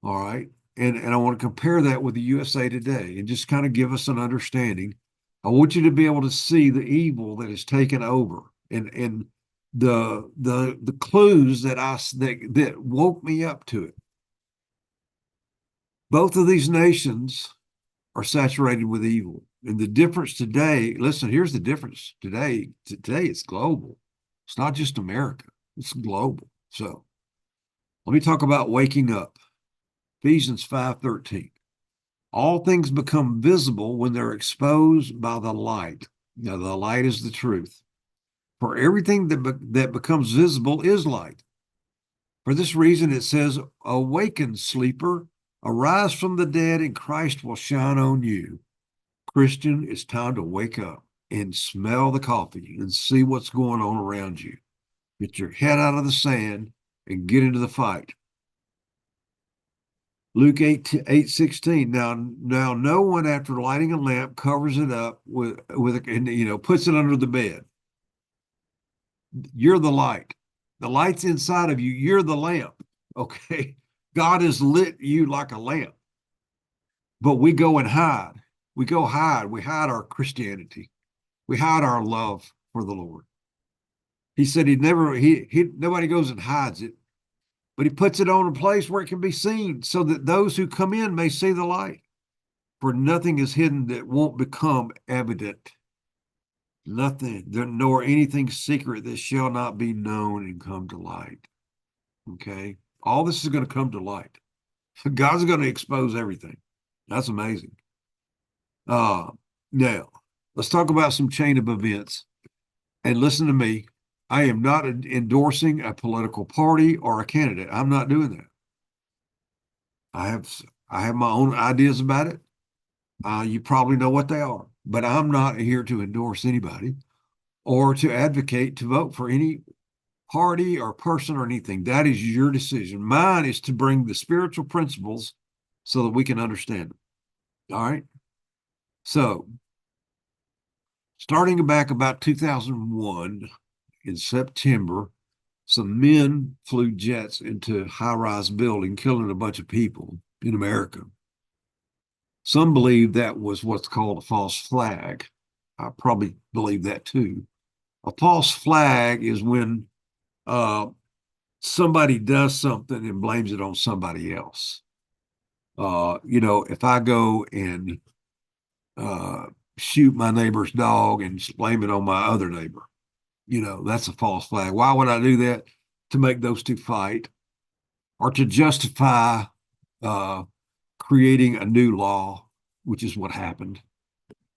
All right. And I want to compare that with the USA today and just kind of give us an understanding. I want you to be able to see the evil that has taken over and the clues that woke me up to it. Both of these nations are saturated with evil. And the difference today, listen, here's the difference today. Today it's global. It's not just America, it's global. So let me talk about waking up. Ephesians 5:13. All things become visible when they're exposed by the light. Now, the light is the truth. For everything that becomes visible is light. For this reason, it says, awaken, sleeper, arise from the dead, and Christ will shine on you. Christian, it's time to wake up and smell the coffee and see what's going on around you. Get your head out of the sand and get into the fight. Luke 8:16. Now, no one after lighting a lamp covers it up and puts it under the bed. You're the light. The light's inside of you. You're the lamp. Okay. God has lit you like a lamp. But we go and hide. We go hide. We hide our Christianity. We hide our love for the Lord. He said nobody goes and hides it, but he puts it on a place where it can be seen so that those who come in may see the light. For nothing is hidden that won't become evident. Nothing, nor anything secret that shall not be known and come to light. Okay? All this is going to come to light. God's going to expose everything. That's amazing. Now, let's talk about some chain of events. And listen to me. I am not endorsing a political party or a candidate. I'm not doing that. I have my own ideas about it. You probably know what they are, but I'm not here to endorse anybody or to advocate to vote for any party or person or anything. That is your decision. Mine is to bring the spiritual principles so that we can understand them. All right. So, starting back about 2001 in September, some men flew jets into a high-rise building, killing a bunch of people in America. Some believe that was what's called a false flag. I probably believe that too. A false flag is when somebody does something and blames it on somebody else. If I go and uh, shoot my neighbor's dog and blame it on my other neighbor, that's a false flag. Why would I do that? To make those two fight or to justify uh, creating a new law, which is what happened.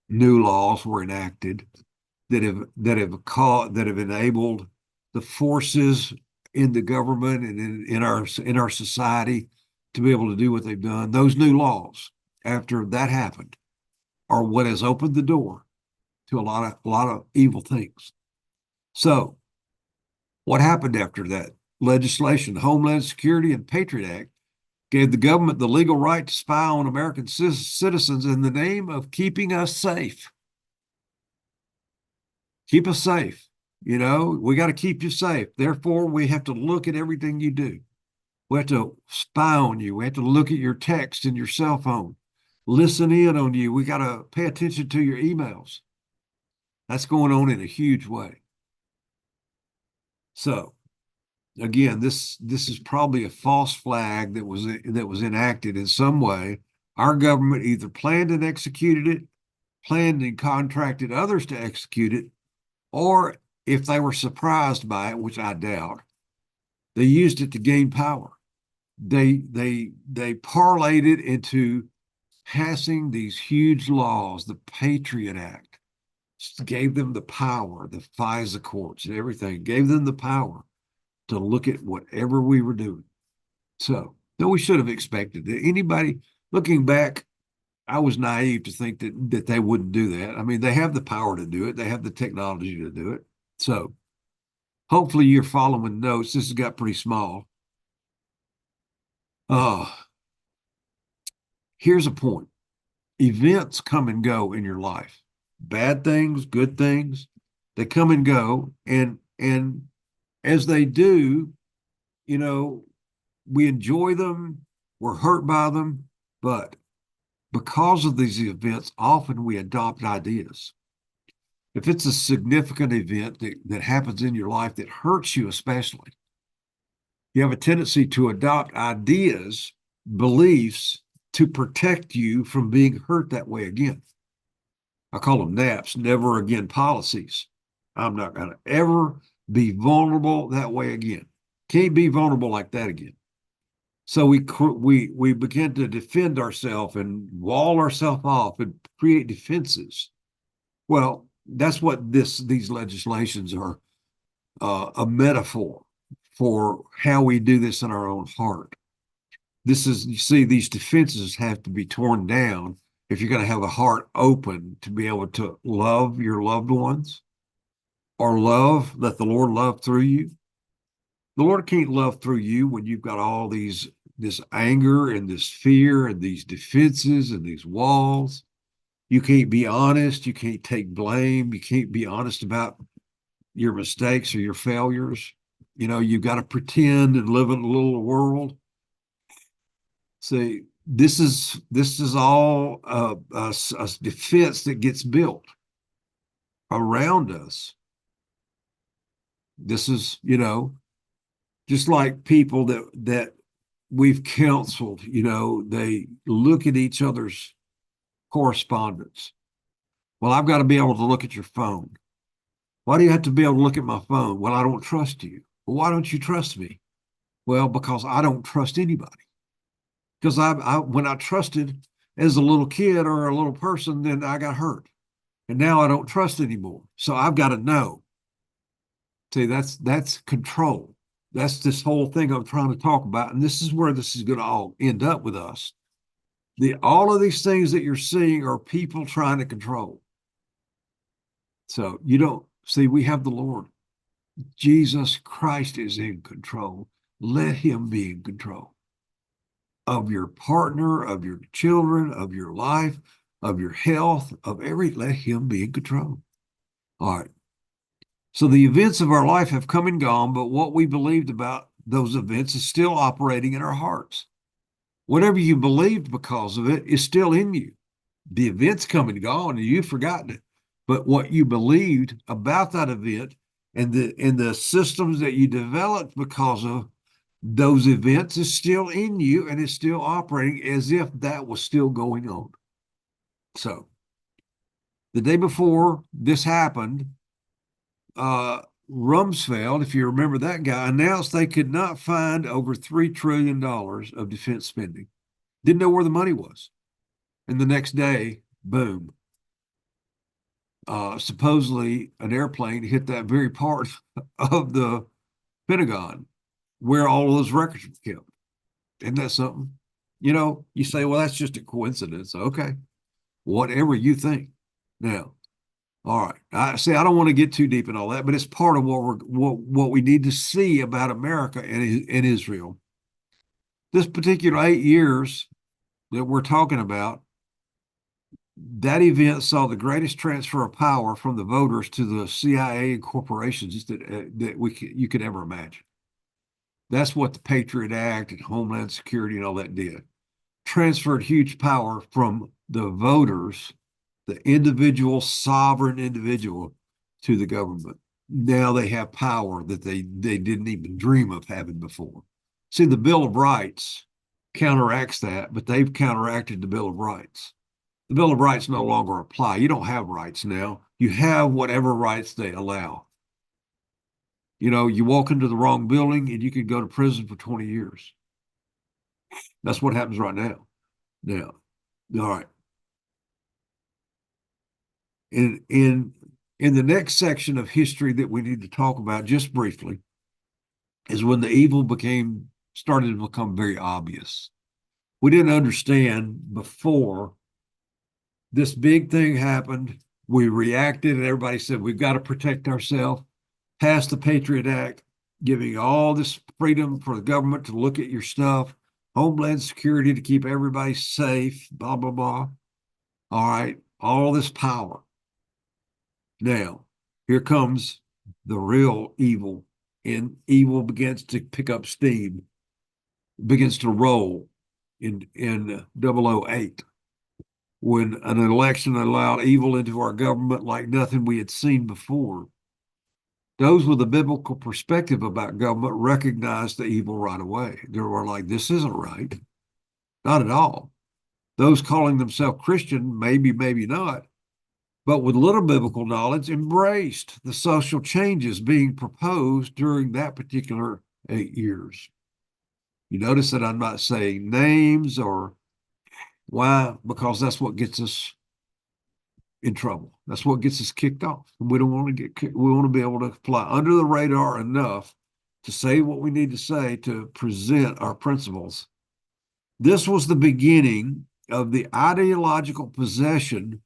New laws were enacted that have enabled the forces in the government and in our society to be able to do what they've done. Those new laws, after that happened, are what has opened the door to a lot of evil things. So, what happened after that? Legislation, the Homeland Security and Patriot Act, gave the government the legal right to spy on American citizens in the name of keeping us safe. Keep us safe. We got to keep you safe. Therefore, we have to look at everything you do. We have to spy on you. We have to look at your text and your cell phone, listen in on you. We got to pay attention to your emails. That's going on in a huge way. So, again, this is probably a false flag that was enacted in some way. Our government either planned and executed it, planned and contracted others to execute it, or if they were surprised by it, which I doubt, they used it to gain power. They parlayed it into passing these huge laws. The Patriot Act gave them the power, the FISA courts and everything gave them the power to look at whatever we were doing. So, no, we should have expected that. Anybody looking back, I was naive to think that they wouldn't do that. I mean, they have the power to do it. They have the technology to do it. So, hopefully you're following notes. This has got pretty small. Here's a point. Events come and go in your life. Bad things, good things, they come and go. And as they do, we enjoy them, we're hurt by them, but because of these events, often we adopt ideas. If it's a significant event that happens in your life that hurts you especially, you have a tendency to adopt ideas, beliefs to protect you from being hurt that way again. I call them NAPs, never again policies. I'm not going to ever be vulnerable that way again. Can't be vulnerable like that again. So we begin to defend ourselves and wall ourselves off and create defenses. Well, that's what these legislations are, a metaphor for how we do this in our own heart. You see, these defenses have to be torn down if you're going to have a heart open to be able to love your loved ones or let the Lord love through you. The Lord can't love through you when you've got all this anger and this fear and these defenses and these walls. You can't be honest. You can't take blame. You can't be honest about your mistakes or your failures. You've got to pretend and live in a little world. See, this is all a defense that gets built around us. This is, just like people that we've counseled, they look at each other's correspondence. Well, I've got to be able to look at your phone. Why do you have to be able to look at my phone? Well, I don't trust you. Well, why don't you trust me? Well, because I don't trust anybody. Because when I trusted as a little kid or a little person, then I got hurt. And now I don't trust anymore. So I've got to know. See, that's control. That's this whole thing I'm trying to talk about. And this is where this is going to all end up with us. All of these things that you're seeing are people trying to control. So you don't see, we have the Lord. Jesus Christ is in control. Let him be in control of your partner, of your children, of your life, of your health, let him be in control. All right. So the events of our life have come and gone, but what we believed about those events is still operating in our hearts. Whatever you believed because of it is still in you. The event's come and gone and you've forgotten it. But what you believed about that event and the systems that you developed because of those events is still in you and is still operating as if that was still going on. So the day before this happened, Rumsfeld, if you remember that guy, announced they could not find over $3 trillion of defense spending. Didn't know where the money was. And the next day, boom. Supposedly an airplane hit that very part of the Pentagon where all of those records were kept. Isn't that something? You know, you say, well, that's just a coincidence. Okay. Whatever you think. Now, all right. I don't want to get too deep in all that, but it's part of what we need to see about America and Israel. This particular 8 years that we're talking about, that event saw the greatest transfer of power from the voters to the CIA and corporations that you could ever imagine. That's what the Patriot Act and Homeland Security and all that did. Transferred huge power from the voters, the individual, sovereign individual, to the government. Now they have power that they didn't even dream of having before. See, the Bill of Rights counteracts that, but they've counteracted the Bill of Rights. The Bill of Rights no longer apply. You don't have rights now. You have whatever rights they allow. You know, you walk into the wrong building and you could go to prison for 20 years. That's what happens right now. Now, all right. In the next section of history that we need to talk about just briefly is when the evil started to become very obvious. We didn't understand before this big thing happened. We reacted and everybody said, we've got to protect ourselves. Passed the Patriot Act, giving all this freedom for the government to look at your stuff, Homeland Security to keep everybody safe, blah, blah, blah. All right, all this power. Now, here comes the real evil, and evil begins to pick up steam, begins to roll in 008, when an election allowed evil into our government like nothing we had seen before. Those with a biblical perspective about government recognized the evil right away. They were like, this isn't right. Not at all. Those calling themselves Christian, maybe, maybe not, but with little biblical knowledge, embraced the social changes being proposed during that particular 8 years. You notice that I'm not saying names or why, because that's what gets us in trouble. That's what gets us kicked off. We don't want to we want to be able to fly under the radar enough to say what we need to say to present our principles. This was the beginning of the ideological possession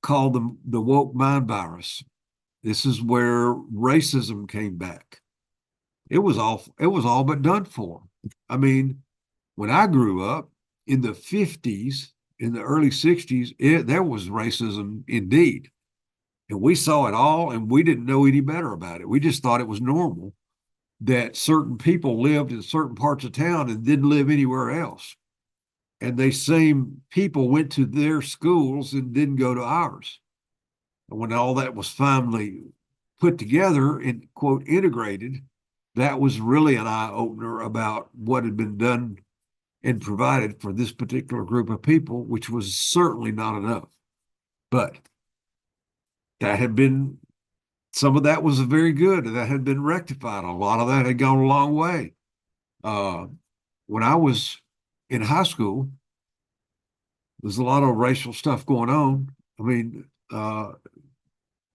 called the woke mind virus. This is where racism came back. It was all but done for. I mean, when I grew up in the 50s, in the early 60s, there was racism indeed. And we saw it all and we didn't know any better about it. We just thought it was normal that certain people lived in certain parts of town and didn't live anywhere else. And they same people went to their schools and didn't go to ours. And when all that was finally put together and, quote, integrated, that was really an eye opener about what had been done and provided for this particular group of people, which was certainly not enough. But that had been, some of that was very good. That had been rectified. A lot of that had gone a long way. When I was in high school, there's a lot of racial stuff going on. I mean,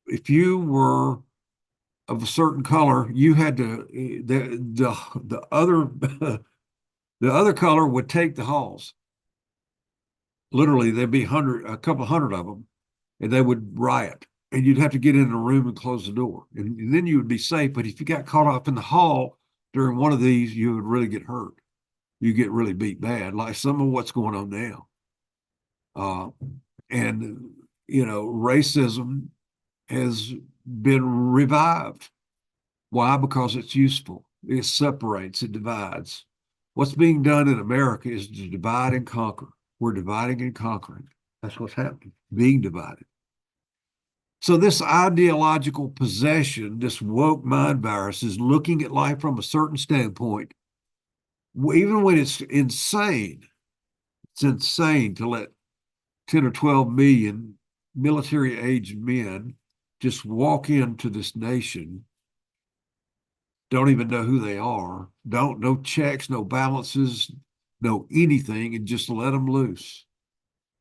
if you were of a certain color, you had to the other the other color would take the halls. Literally, there'd be a couple hundred of them, and they would riot. And you'd have to get in a room and close the door, and then you would be safe. But if you got caught up in the hall during one of these, you would really get hurt. You get really beat bad, like some of what's going on now. And racism has been revived. Why? Because it's useful. It separates, it divides. What's being done in America is to divide and conquer. We're dividing and conquering. That's what's happening, being divided. So this ideological possession, this woke mind virus, is looking at life from a certain standpoint. Even when it's insane to let 10 or 12 million military-aged men just walk into this nation, don't even know who they are, no checks, no balances, no anything, and just let them loose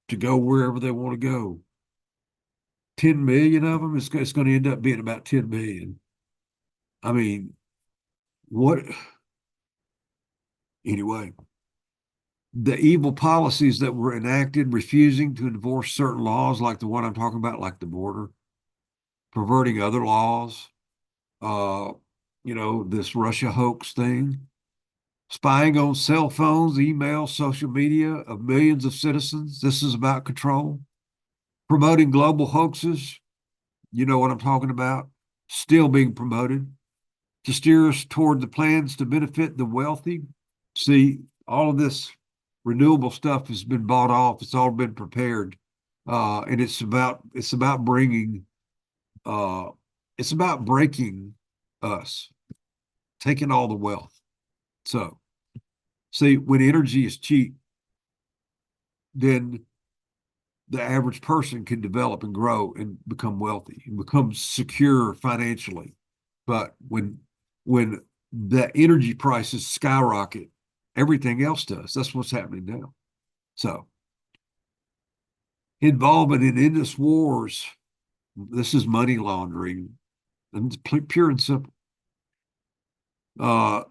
to go wherever they want to go. 10 million of them, it's going to end up being about 10 million. I mean, what? Anyway, the evil policies that were enacted, refusing to enforce certain laws, like the one I'm talking about, like the border, perverting other laws, this Russia hoax thing, spying on cell phones, email, social media of millions of citizens. This is about control. Promoting global hoaxes. You know what I'm talking about. Still being promoted to steer us toward the plans to benefit the wealthy. See, all of this renewable stuff has been bought off. It's all been prepared. And it's about breaking us, taking all the wealth. So, see, when energy is cheap, then the average person can develop and grow and become wealthy and become secure financially. But when the energy prices skyrocket, everything else does. That's what's happening now. So, involvement in endless wars. This is money laundering, and it's pure and simple.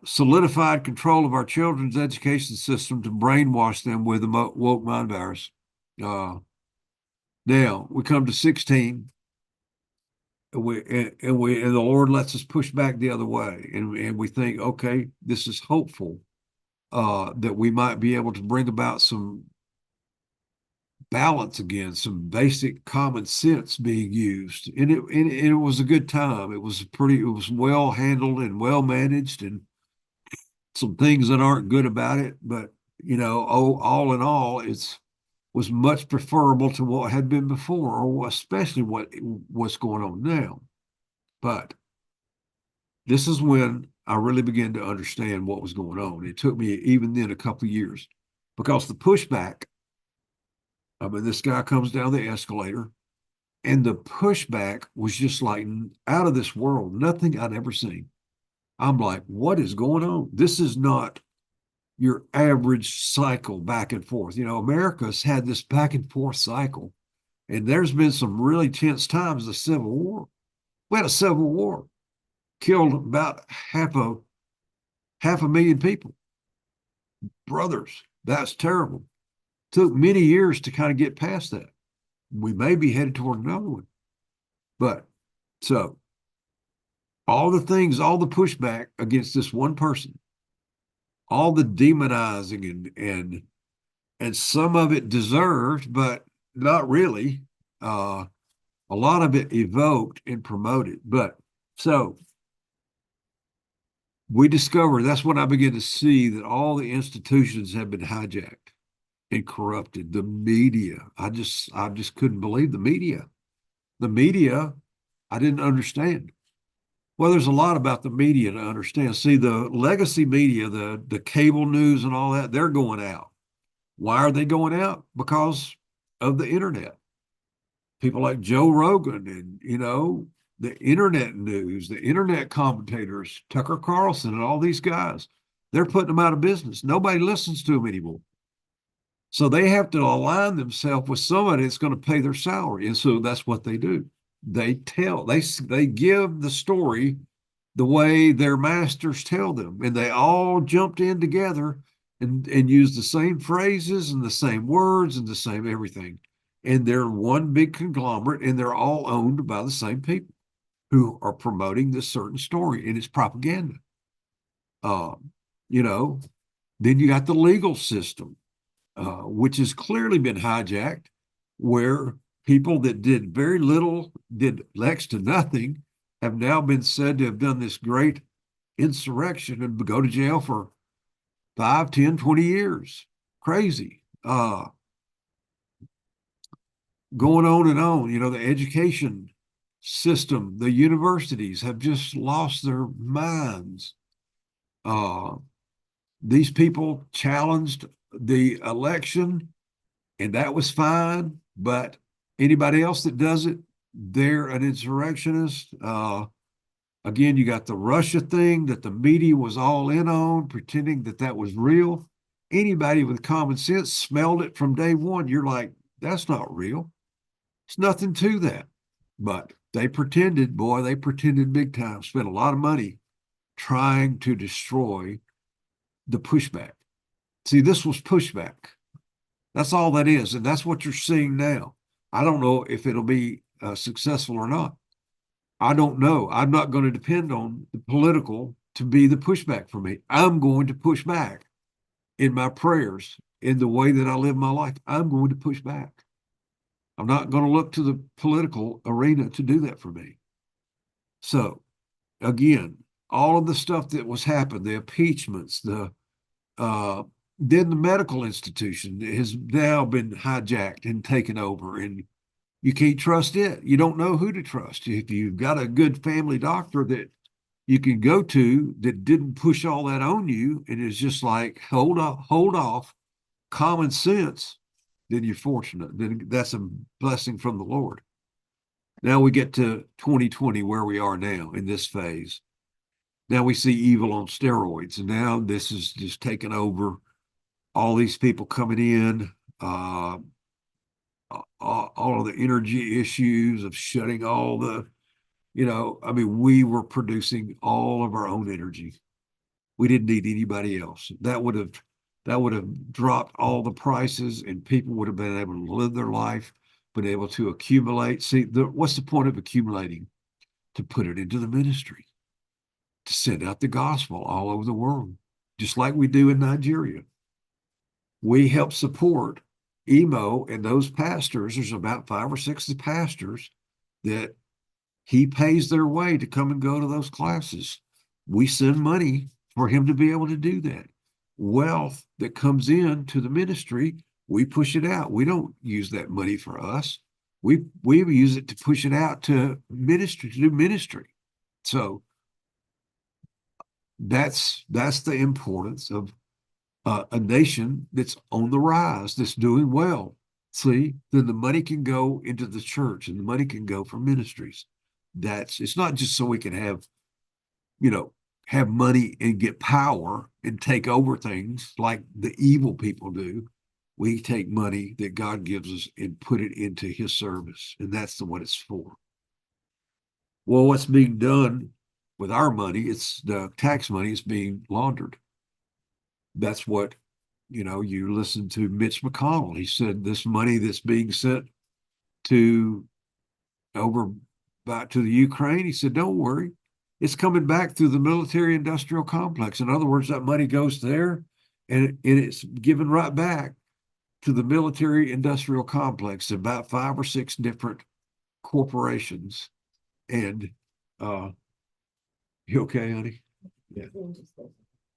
Solidified control of our children's education system to brainwash them with the woke mind virus. Now we come to 16, and the Lord lets us push back the other way, and we think, okay, this is hopeful that we might be able to bring about some balance again, some basic common sense being used. And it was a good time. It was well handled and well managed, and some things that aren't good about it, but all in all, was much preferable to what had been before, or especially what's going on now. But this is when I really began to understand what was going on. It took me even then a couple of years, because the pushback, I mean, this guy comes down the escalator, and the pushback was just like out of this world, nothing I'd ever seen. I'm like, what is going on? This is not your average cycle back and forth. America's had this back and forth cycle, and there's been some really tense times. The Civil War. We had a Civil War, killed about half a million people. Brothers, that's terrible. Took many years to kind of get past that. We may be headed toward another one. But so all the pushback against this one person, all the demonizing and some of it deserved, but not really. A lot of it evoked and promoted. But so we discovered, that's when I began to see that all the institutions have been hijacked and corrupted. The media, I just couldn't believe the media. The media, I didn't understand. Well, there's a lot about the media to understand. See, the legacy media, the cable news and all that, they're going out. Why are they going out? Because of the internet. People like Joe Rogan and, the internet news, the internet commentators, Tucker Carlson and all these guys, they're putting them out of business. Nobody listens to them anymore. So they have to align themselves with somebody that's going to pay their salary. And so that's what they do. They give the story the way their masters tell them. And they all jumped in together and used the same phrases and the same words and the same everything. And they're one big conglomerate, and they're all owned by the same people who are promoting this certain story, and it's propaganda. Uh, you know, then you got the legal system, which has clearly been hijacked, where people that did very little, did next to nothing, have now been said to have done this great insurrection and go to jail for 5, 10, 20 years. Crazy. Going on and on. You know, the education system, the universities have just lost their minds. These people challenged the election, and that was fine. But anybody else that does it, they're an insurrectionist. Again, you got the Russia thing that the media was all in on, pretending that that was real. Anybody with common sense smelled it from day one. You're like, that's not real. It's nothing to that. But they pretended, boy, they pretended big time, spent a lot of money trying to destroy the pushback. See, this was pushback. That's all that is. And that's what you're seeing now. I don't know if it'll be successful or not. I don't know. I'm not going to depend on the political to be the pushback for me. I'm going to push back in my prayers, in the way that I live my life. I'm going to push back. I'm not going to look to the political arena to do that for me. So, again, all of the stuff that was happened, the impeachments, then the medical institution has now been hijacked and taken over, and you can't trust it. You don't know who to trust. If you've got a good family doctor that you can go to that didn't push all that on you and is just like, hold off, common sense, then you're fortunate. Then that's a blessing from the Lord. Now we get to 2020, where we are now in this phase. Now we see evil on steroids, and now this is just taking over. All these people coming in, all of the energy issues of shutting all the, I mean, we were producing all of our own energy. We didn't need anybody else. That would have dropped all the prices, and people would have been able to live their life, been able to accumulate. See, what's the point of accumulating? To put it into the ministry, to send out the gospel all over the world, just like we do in Nigeria. We help support Emo and those pastors. There's about 5 or 6 pastors that he pays their way to come and go to those classes. We send money for him to be able to do that. Wealth that comes in to the ministry, we push it out. We don't use that money for us. We use it to push it out to ministry, to do ministry. So that's the importance of a nation that's on the rise, that's doing well. See, then the money can go into the church, and the money can go for ministries. It's not just so we can have money and get power and take over things like the evil people do. We take money that God gives us and put it into his service, and that's what it's for. Well, what's being done with our money? It's the tax money is being laundered. That's what, you listen to Mitch McConnell. He said this money that's being sent to back to the Ukraine, he said, don't worry, it's coming back through the military industrial complex. In other words, that money goes there, and it's given right back to the military industrial complex, about 5 or 6 different corporations. And you okay, honey? Yeah,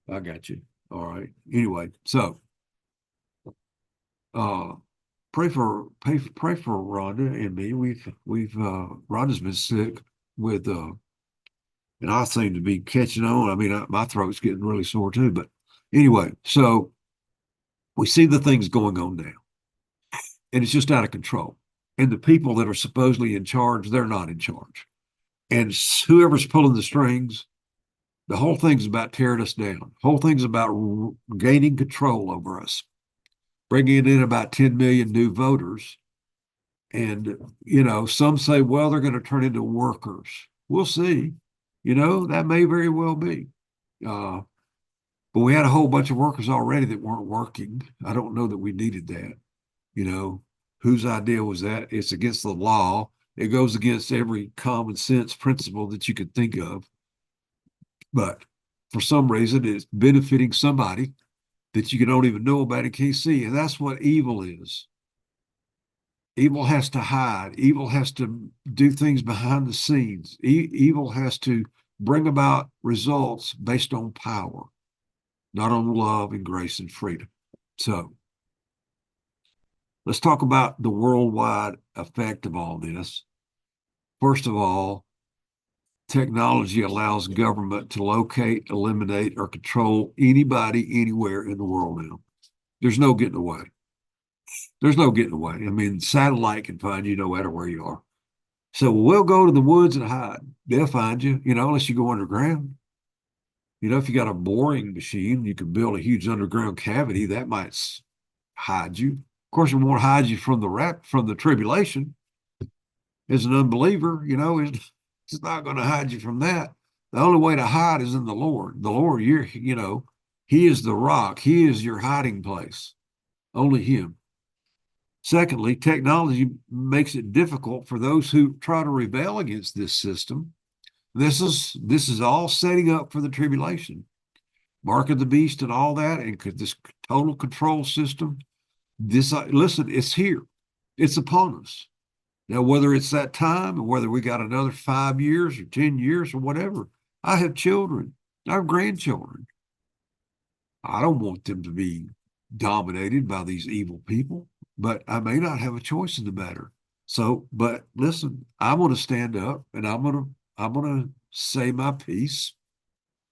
I got you. All right. Anyway, so pray for Rhonda and me. We've Rhonda's been sick with and I seem to be catching on. I mean, my throat's getting really sore too. But anyway, so we see the things going on now, and it's just out of control. And the people that are supposedly in charge, they're not in charge. And whoever's pulling the strings, the whole thing's about tearing us down. The whole thing's about gaining control over us, bringing in about 10 million new voters. And, some say, well, they're going to turn into workers. We'll see. That may very well be. Uh, but we had a whole bunch of workers already that weren't working. I don't know that we needed that. You know, whose idea was that? It's against the law. It goes against every common sense principle that you could think of. But for some reason, it's benefiting somebody that you don't even know about and can't see. And that's what evil is. Evil has to hide. Evil has to do things behind the scenes. Evil has to bring about results based on power, not on love and grace and freedom. So let's talk about the worldwide effect of all this. First of all, technology allows government to locate, eliminate, or control anybody anywhere in the world now. There's no getting away. There's no getting away. I mean, satellite can find you no matter where you are. So we'll go to the woods and hide. They'll find you, unless you go underground. If you got a boring machine, you can build a huge underground cavity that might hide you. Of course, it won't hide you from the tribulation. As an unbeliever, it's not going to hide you from that. The only way to hide is in the Lord. The Lord, He is the rock. He is your hiding place. Only Him. Secondly, technology makes it difficult for those who try to rebel against this system. This is all setting up for the tribulation. Mark of the beast and all that, and this total control system. Listen, it's here. It's upon us. Now, whether it's that time or whether we got another 5 years or 10 years or whatever, I have children. I have grandchildren. I don't want them to be dominated by these evil people, but I may not have a choice in the matter. So, but listen, I'm going to stand up and I'm going to say my piece.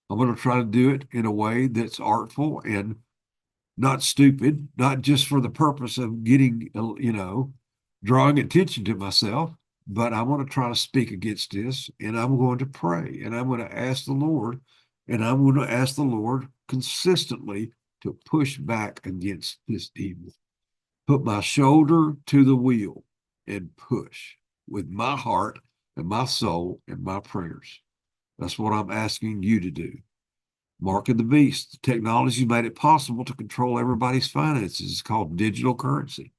I'm going to try to do it in a way that's artful and not stupid, not just for the purpose of getting, drawing attention to myself, but I want to try to speak against this, and I'm going to pray, and I'm going to ask the Lord, and I'm going to ask the Lord consistently to push back against this evil. Put my shoulder to the wheel and push with my heart and my soul and my prayers. That's what I'm asking you to do. Mark of the beast. Technology made it possible to control everybody's finances. It's called digital currency.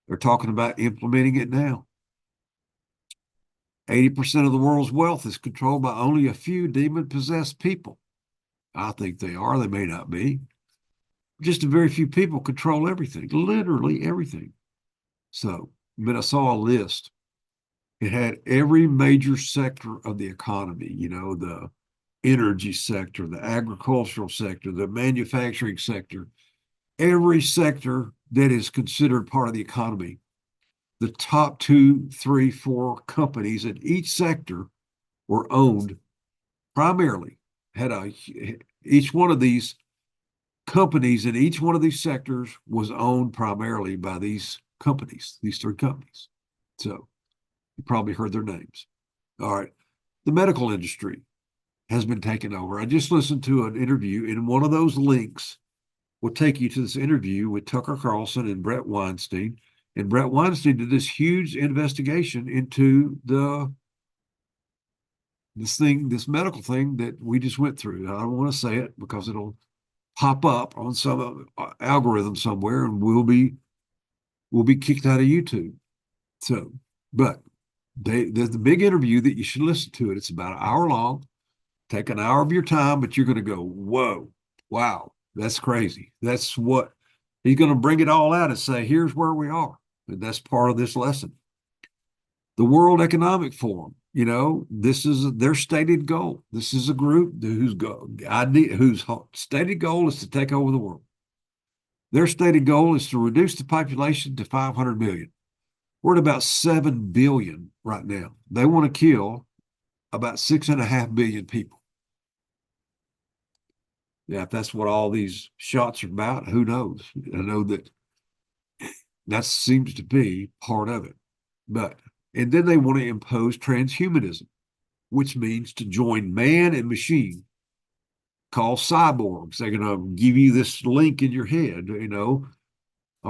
They're talking about implementing it now. 80% of the world's wealth is controlled by only a few demon-possessed people. I think they are. They may not be. Just a very few people control everything, literally everything. So, I saw a list. It had every major sector of the economy, the energy sector, the agricultural sector, the manufacturing sector, every sector that is considered part of the economy. The top 2, 3, 4 companies in each sector were owned primarily, each one of these companies in each one of these sectors was owned primarily by these 3 companies. So you probably heard their names. All right. The medical industry has been taken over. I just listened to an interview, and one of those links will take you to this interview with Tucker Carlson and Brett Weinstein. And Brett Weinstein did this huge investigation into this medical thing that we just went through. I don't want to say it because it'll pop up on some algorithm somewhere, and we'll be kicked out of YouTube. So, but there's the big interview that you should listen to it. It's about an hour long. Take an hour of your time, but you're going to go, whoa, wow, that's crazy. That's what he's going to bring it all out and say, here's where we are. And that's part of this lesson. The World Economic Forum, this is their stated goal. This is a group whose stated goal is to take over the world. Their stated goal is to reduce the population to 500 million. We're at about 7 billion right now. They want to kill about 6.5 billion people. Yeah, if that's what all these shots are about, who knows? I know that seems to be part of it. And then they want to impose transhumanism, which means to join man and machine, called cyborgs. They're going to give you this link in your head,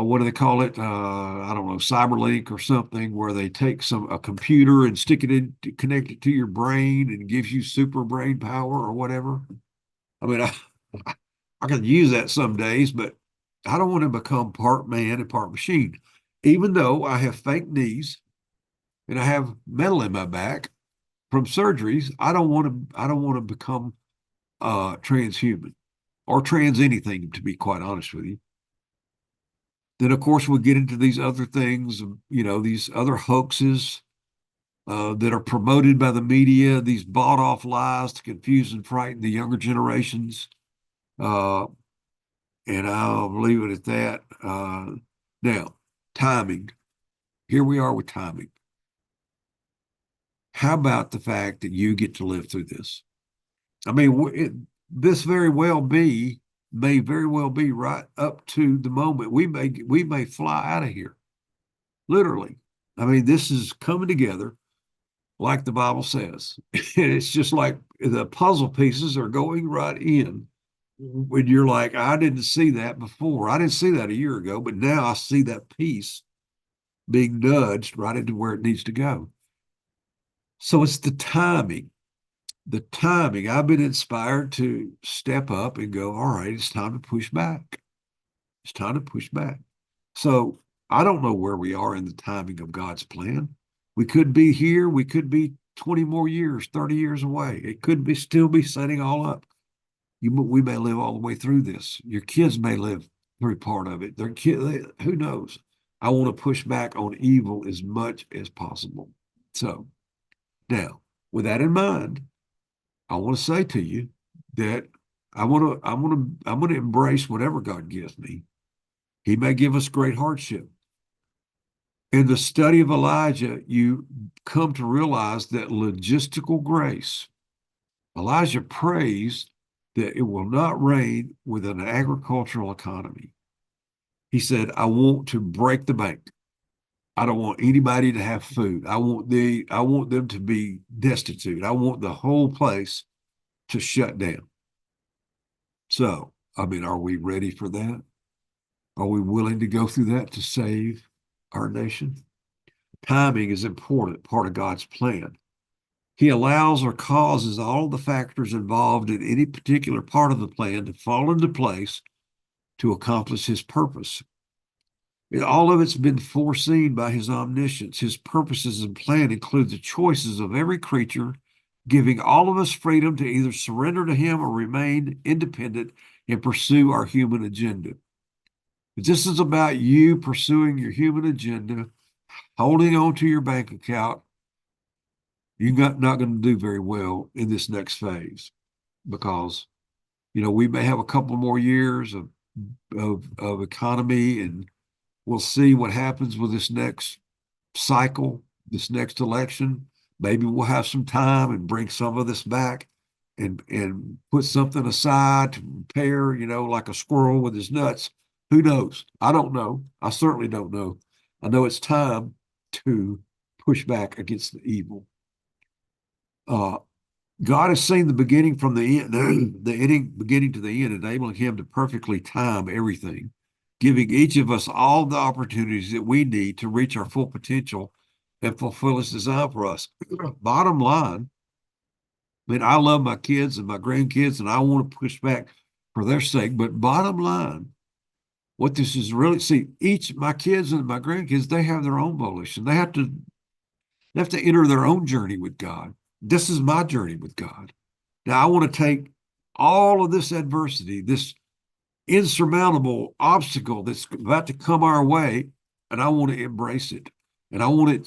what do they call it? I don't know, Cyberlink or something, where they take a computer and stick it in, connect it to your brain and gives you super brain power or whatever. I mean, I could use that some days, but I don't want to become part man and part machine. Even though I have fake knees and I have metal in my back from surgeries, I don't want to become transhuman or trans anything, to be quite honest with you. Then, of course, we get into these other things, these other hoaxes that are promoted by the media, these bought off lies to confuse and frighten the younger generations. Uh, and I'll leave it at that. Now, timing. Here we are with timing. How about the fact that you get to live through this? I mean, this may very well be right up to the moment we may fly out of here, literally. I mean, this is coming together like the Bible says. And it's just like the puzzle pieces are going right in when you're like, I didn't see that before. I didn't see that a year ago, but now I see that piece being nudged right into where it needs to go. So it's the timing. The timing. I've been inspired to step up and go, all right, it's time to push back. It's time to push back. So I don't know where we are in the timing of God's plan. We could be here. We could be 20 more years, 30 years away. It could be still be setting all up. We may live all the way through this. Your kids may live through part of it. Their kid, who knows? I want to push back on evil as much as possible. So now, with that in mind, I want to say to you that I'm going to embrace whatever God gives me. He may give us great hardship. In the study of Elijah, you come to realize that logistical grace. Elijah prays that it will not rain with an agricultural economy. He said, I want to break the bank. I don't want anybody to have food. I want them to be destitute. I want the whole place to shut down. So, I mean, are we ready for that? Are we willing to go through that to save our nation? Timing is an important part of God's plan. He allows or causes all the factors involved in any particular part of the plan to fall into place to accomplish his purpose. All of it's been foreseen by his omniscience. His purposes and plan include the choices of every creature, giving all of us freedom to either surrender to him or remain independent and pursue our human agenda. If this is about you pursuing your human agenda, holding on to your bank account, you're not going to do very well in this next phase because, we may have a couple more years of economy, and we'll see what happens with this next cycle, this next election. Maybe we'll have some time and bring some of this back and put something aside to prepare, like a squirrel with his nuts. Who knows? I don't know. I certainly don't know. I know it's time to push back against the evil. God has seen the beginning from the end, beginning to the end, enabling him to perfectly time everything, giving each of us all the opportunities that we need to reach our full potential and fulfill his design for us. Bottom line, I mean, I love my kids and my grandkids, and I want to push back for their sake. But bottom line, what this is really, my kids and my grandkids, they have their own volition. They have to enter their own journey with God. This is my journey with God. Now, I want to take all of this adversity, this insurmountable obstacle that's about to come our way, and I want to embrace it. And I want it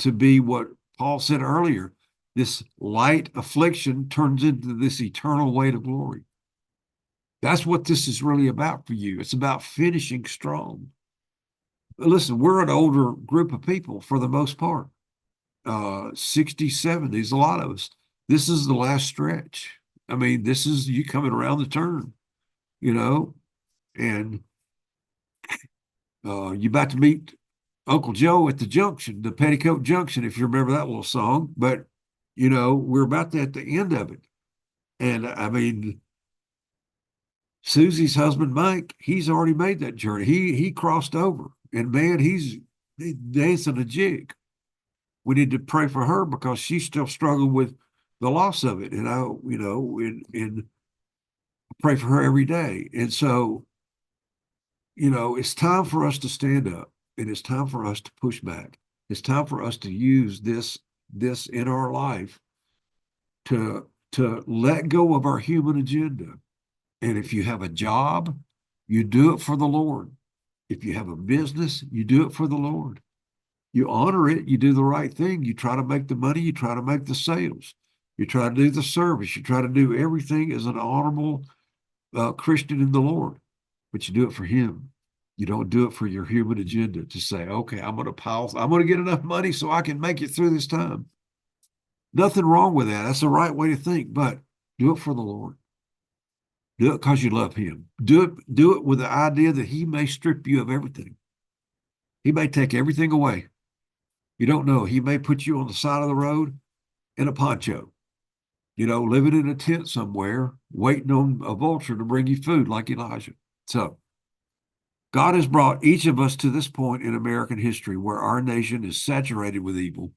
to be what Paul said earlier. This light affliction turns into this eternal weight of glory. That's what this is really about for you. It's about finishing strong. Listen, we're an older group of people for the most part. 60s, 70s, a lot of us. This is the last stretch. I mean, this is you coming around the turn, and you about to meet Uncle Joe at the junction, the Petticoat Junction, if you remember that little song. But, we're about at the end of it. And I mean, Susie's husband, Mike, he's already made that journey. He crossed over, and man, he's dancing a jig. We need to pray for her because she's still struggling with the loss of it. And and pray for her every day. And so, it's time for us to stand up, and it's time for us to push back. It's time for us to use this in our life to let go of our human agenda. And if you have a job, you do it for the Lord. If you have a business, you do it for the Lord. You honor it, you do the right thing. You try to make the money, you try to make the sales, you try to do the service, you try to do everything as an honorable Christian in the Lord, but you do it for Him. You don't do it for your human agenda to say, okay, I'm going to get enough money so I can make it through this time. Nothing wrong with that. That's the right way to think, but do it for the Lord. Do it because you love Him. Do it with the idea that He may strip you of everything. He may take everything away. You don't know. He may put you on the side of the road in a poncho, living in a tent somewhere, waiting on a vulture to bring you food like Elijah. So God has brought each of us to this point in American history where our nation is saturated with evil,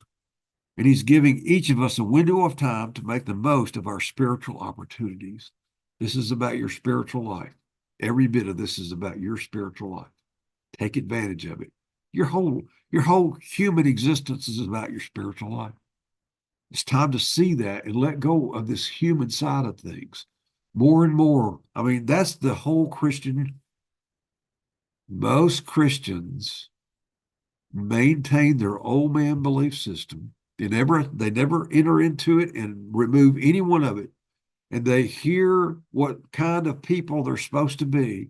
and He's giving each of us a window of time to make the most of our spiritual opportunities. This is about your spiritual life. Every bit of this is about your spiritual life. Take advantage of it. Your whole human existence is about your spiritual life. It's time to see that and let go of this human side of things more and more. I mean, that's the whole Christian. Most Christians maintain their old man belief system. They never enter into it and remove any one of it. And they hear what kind of people they're supposed to be,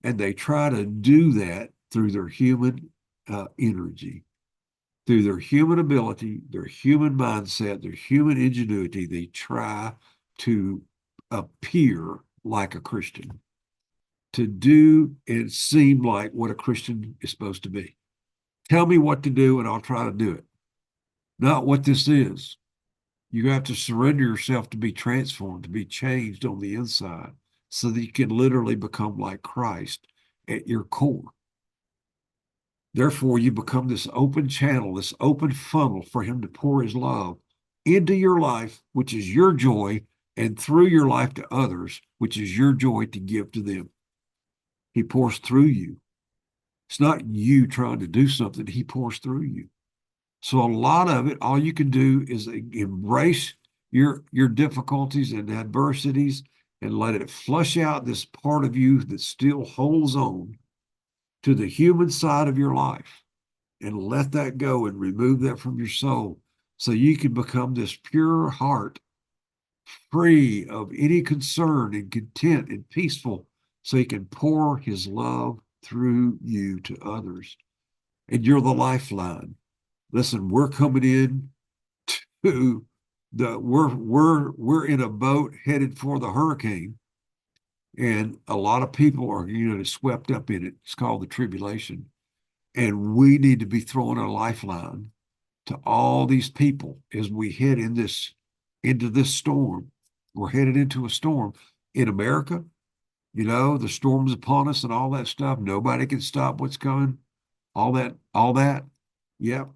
and they try to do that through their human energy, through their human ability, their human mindset, their human ingenuity. They try to appear like a Christian, to do and seem like what a Christian is supposed to be. Tell me what to do and I'll try to do it. Not what this is. You have to surrender yourself to be transformed, to be changed on the inside so that you can literally become like Christ at your core. Therefore, you become this open channel, this open funnel for Him to pour His love into your life, which is your joy, and through your life to others, which is your joy to give to them. He pours through you. It's not you trying to do something. He pours through you. So a lot of it, all you can do is embrace your difficulties and adversities and let it flush out this part of you that still holds on to the human side of your life, and let that go and remove that from your soul so you can become this pure heart, free of any concern and content and peaceful, so He can pour His love through you to others. And you're the lifeline. Listen, we're coming in to we're in a boat headed for the hurricane, and a lot of people are swept up in it. It's called the tribulation, and we need to be throwing a lifeline to all these people as we head into this storm. We're headed into a storm in America. The storm's upon us and all that stuff. Nobody can stop what's coming. All that. Yep.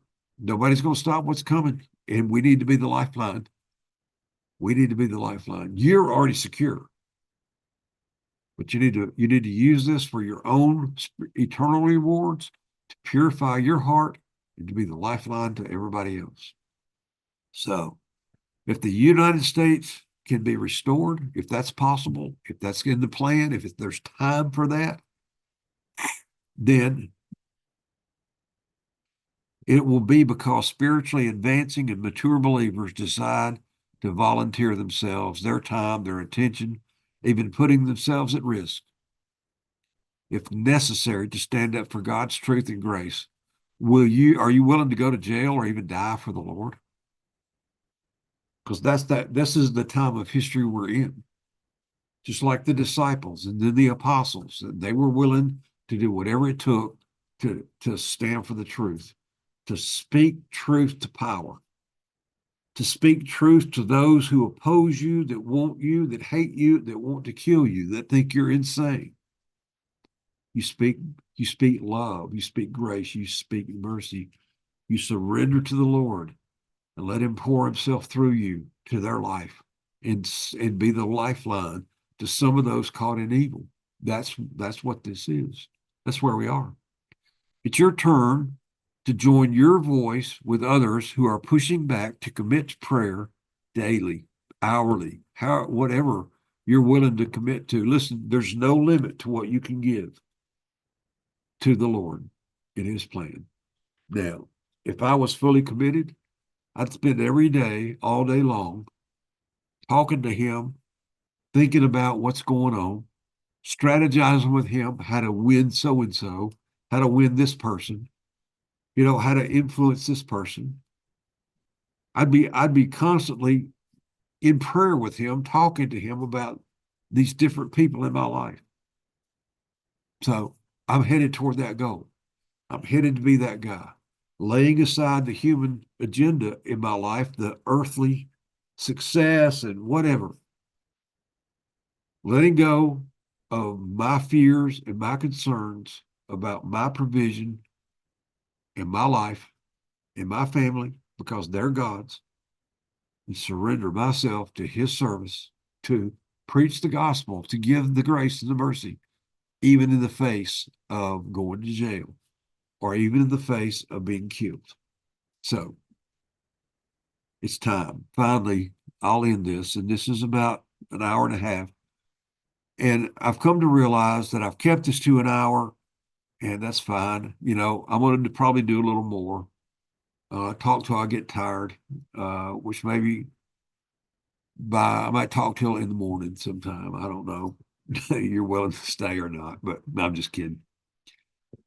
Nobody's going to stop what's coming. And we need to be the lifeline. We need to be the lifeline. You're already secure. But you need to use this for your own eternal rewards, to purify your heart, and to be the lifeline to everybody else. So if the United States can be restored, if that's possible, if that's in the plan, if there's time for that, then it will be because spiritually advancing and mature believers decide to volunteer themselves, their time, their attention, even putting themselves at risk, if necessary, to stand up for God's truth and grace. Are you willing to go to jail or even die for the Lord? Because this is the time of history we're in. Just like the disciples and then the apostles, they were willing to do whatever it took to stand for the truth, to speak truth to power, to speak truth to those who oppose you, that want you, that hate you, that want to kill you, that think you're insane. You speak, you speak love, you speak grace, you speak mercy. You surrender to the Lord and let him pour himself through you to their life and be the lifeline to some of those caught in evil. That's what this is. That's where we are. It's your turn to join your voice with others who are pushing back to commit to prayer daily, hourly, whatever you're willing to commit to. Listen, there's no limit to what you can give to the Lord in his plan. Now, if I was fully committed, I'd spend every day, all day long, talking to him, thinking about what's going on, strategizing with him how to win so and so, how to win this person, how to influence this person. I'd be constantly in prayer with him, talking to him about these different people in my life. So I'm headed toward that goal. I'm headed to be that guy, laying aside the human agenda in my life, the earthly success and whatever, letting go of my fears and my concerns about my provision in my life, in my family, because they're God's, and surrender myself to his service to preach the gospel, to give the grace and the mercy, even in the face of going to jail or even in the face of being killed. So it's time. Finally, I'll end this, and this is about an hour and a half. And I've come to realize that I've kept this to an hour, and that's fine. I'm going to probably do a little more, talk till I get tired, which maybe I might talk till in the morning sometime. I don't know. You're willing to stay or not, but I'm just kidding.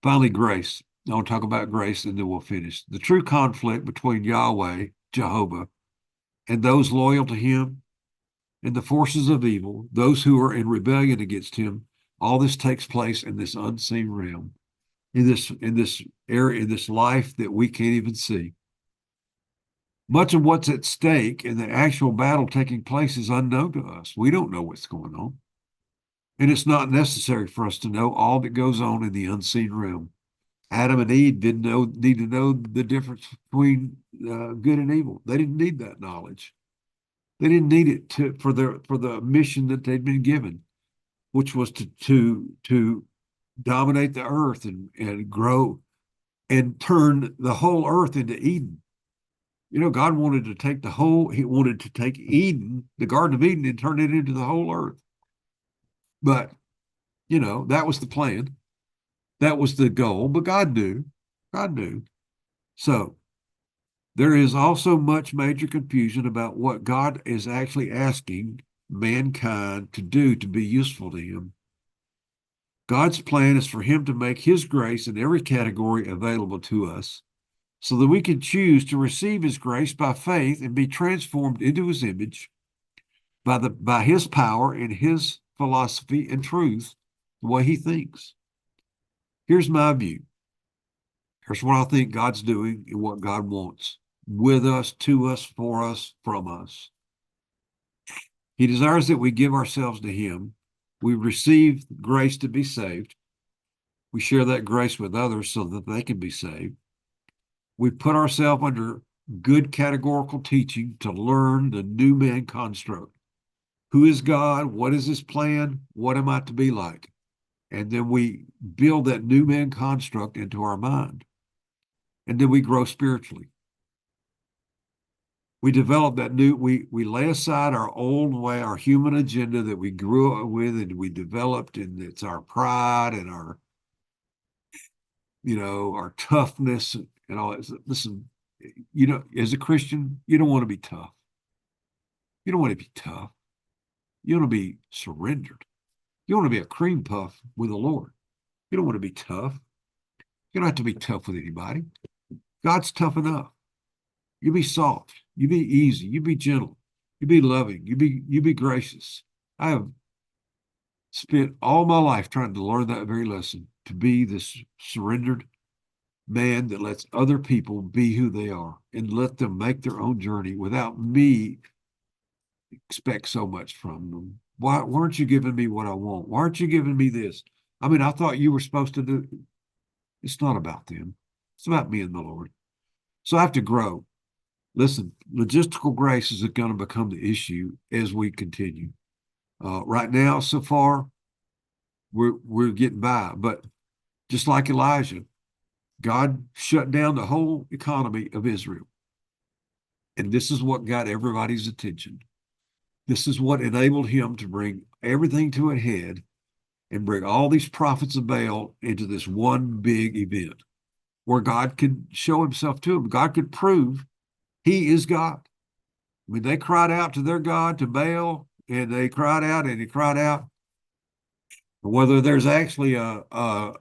Finally, grace. I want to talk about grace and then we'll finish. The true conflict between Yahweh, Jehovah, and those loyal to him and the forces of evil, those who are in rebellion against him, all this takes place in this unseen realm, in this area, in this life that we can't even see. Much of what's at stake in the actual battle taking place is unknown to us. We don't know what's going on. And it's not necessary for us to know all that goes on in the unseen realm. Adam and Eve didn't need to know the difference between good and evil. They didn't need that knowledge. They didn't need it for the mission that they'd been given, which was to dominate the earth and grow and turn the whole earth into Eden. God wanted to take he wanted to take Eden, the Garden of Eden, and turn it into the whole earth. But, that was the plan. That was the goal, but God knew. God knew. So there is also much major confusion about what God is actually asking mankind to do to be useful to him. God's plan is for him to make his grace in every category available to us so that we can choose to receive his grace by faith and be transformed into his image by his power and his philosophy and truth, the way he thinks. Here's my view. Here's what I think God's doing and what God wants with us, to us, for us, from us. He desires that we give ourselves to him. We receive grace to be saved. We share that grace with others so that they can be saved. We put ourselves under good categorical teaching to learn the new man construct. Who is God? What is his plan? What am I to be like? And then we build that new man construct into our mind. And then we grow spiritually. We develop we lay aside our old way, our human agenda that we grew up with and we developed, and it's our pride and our toughness and all that. Listen, as a Christian, you don't want to be tough. You don't want to be tough. You want to be surrendered. You want to be a cream puff with the Lord. You don't want to be tough. You don't have to be tough with anybody. God's tough enough. You be soft. You be easy. You be gentle. You be loving. You be gracious. I have spent all my life trying to learn that very lesson, to be this surrendered, man that lets other people be who they are and let them make their own journey without me expect so much from them. Why weren't you giving me what I want? Why aren't you giving me this? I mean, I thought you were supposed to do. It's not about them. It's about me and the Lord. So I have to grow. Listen, logistical grace is going to become the issue as we continue. Right now, so far, we're getting by, but just like Elijah, God shut down the whole economy of Israel. And this is what got everybody's attention. This is what enabled him to bring everything to a head and bring all these prophets of Baal into this one big event where God could show himself to them. God could prove he is God. I mean, they cried out to their God, to Baal, and they cried out and he cried out. Whether there's actually a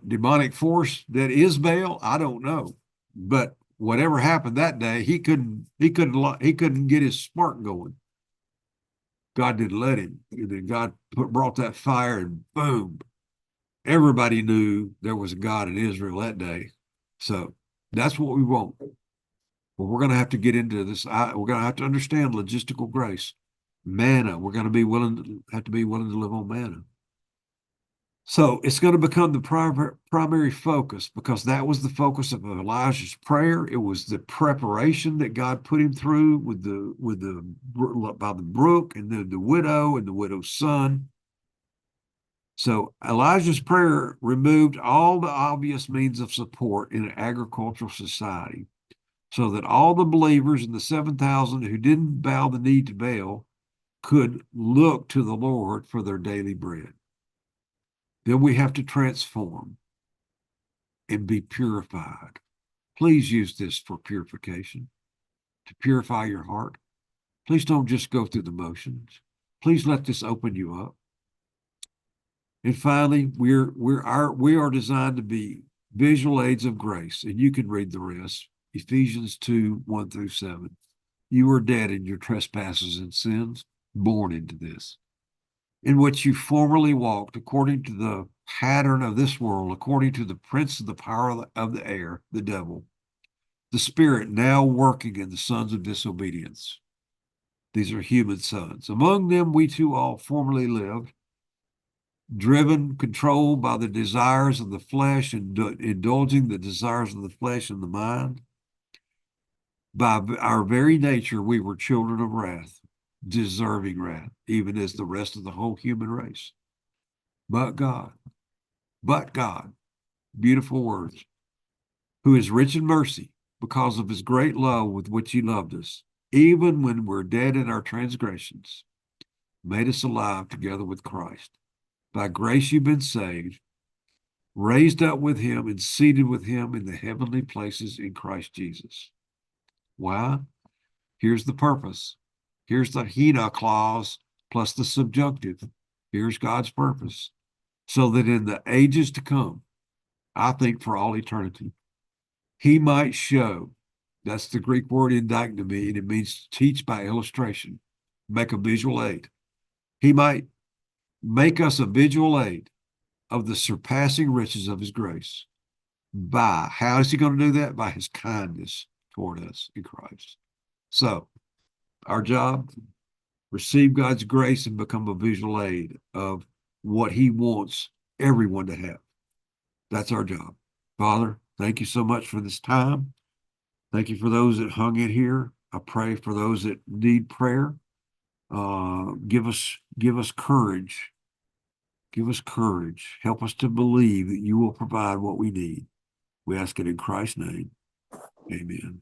demonic force that is Baal, I don't know. But whatever happened that day, he couldn't get his spark going. God didn't let him. And then God brought that fire and boom, everybody knew there was a God in Israel that day. So that's what we want. Well, we're going to have to get into this. We're going to have to understand logistical grace. Manna. We're going to be have to be willing to live on manna. So it's going to become the primary focus because that was the focus of Elijah's prayer. It was the preparation that God put him through by the brook and then the widow and the widow's son. So Elijah's prayer removed all the obvious means of support in an agricultural society so that all the believers in the 7,000 who didn't bow the knee to Baal could look to the Lord for their daily bread. Then we have to transform and be purified. Please use this for purification, to purify your heart. Please don't just go through the motions. Please let this open you up. And finally, we are designed to be visual aids of grace, and you can read the rest. Ephesians 2, 1 through 7. You were dead in your trespasses and sins, born into this, in which you formerly walked according to the pattern of this world, according to the prince of the power of the air, the devil, the spirit now working in the sons of disobedience. These are human sons. Among them we too all formerly lived, driven, controlled by the desires of the flesh and indulging the desires of the flesh and the mind. By our very nature, we were children of wrath, deserving wrath, even as the rest of the whole human race. But God, beautiful words, who is rich in mercy because of his great love with which he loved us, even when we're dead in our transgressions, made us alive together with Christ. By grace you've been saved, raised up with him and seated with him in the heavenly places in Christ Jesus. Why? Here's the purpose. Here's the hina clause plus the subjunctive. Here's God's purpose. So that in the ages to come, I think for all eternity, he might show, that's the Greek word indictome, and it means to teach by illustration, make a visual aid. He might make us a visual aid of the surpassing riches of his grace. How is he going to do that? By his kindness toward us in Christ. So, our job, receive God's grace and become a visual aid of what he wants everyone to have. That's our job. Father, thank you so much for this time. Thank you for those that hung in here. I pray for those that need prayer. Give us courage. Give us courage. Help us to believe that you will provide what we need. We ask it in Christ's name. Amen.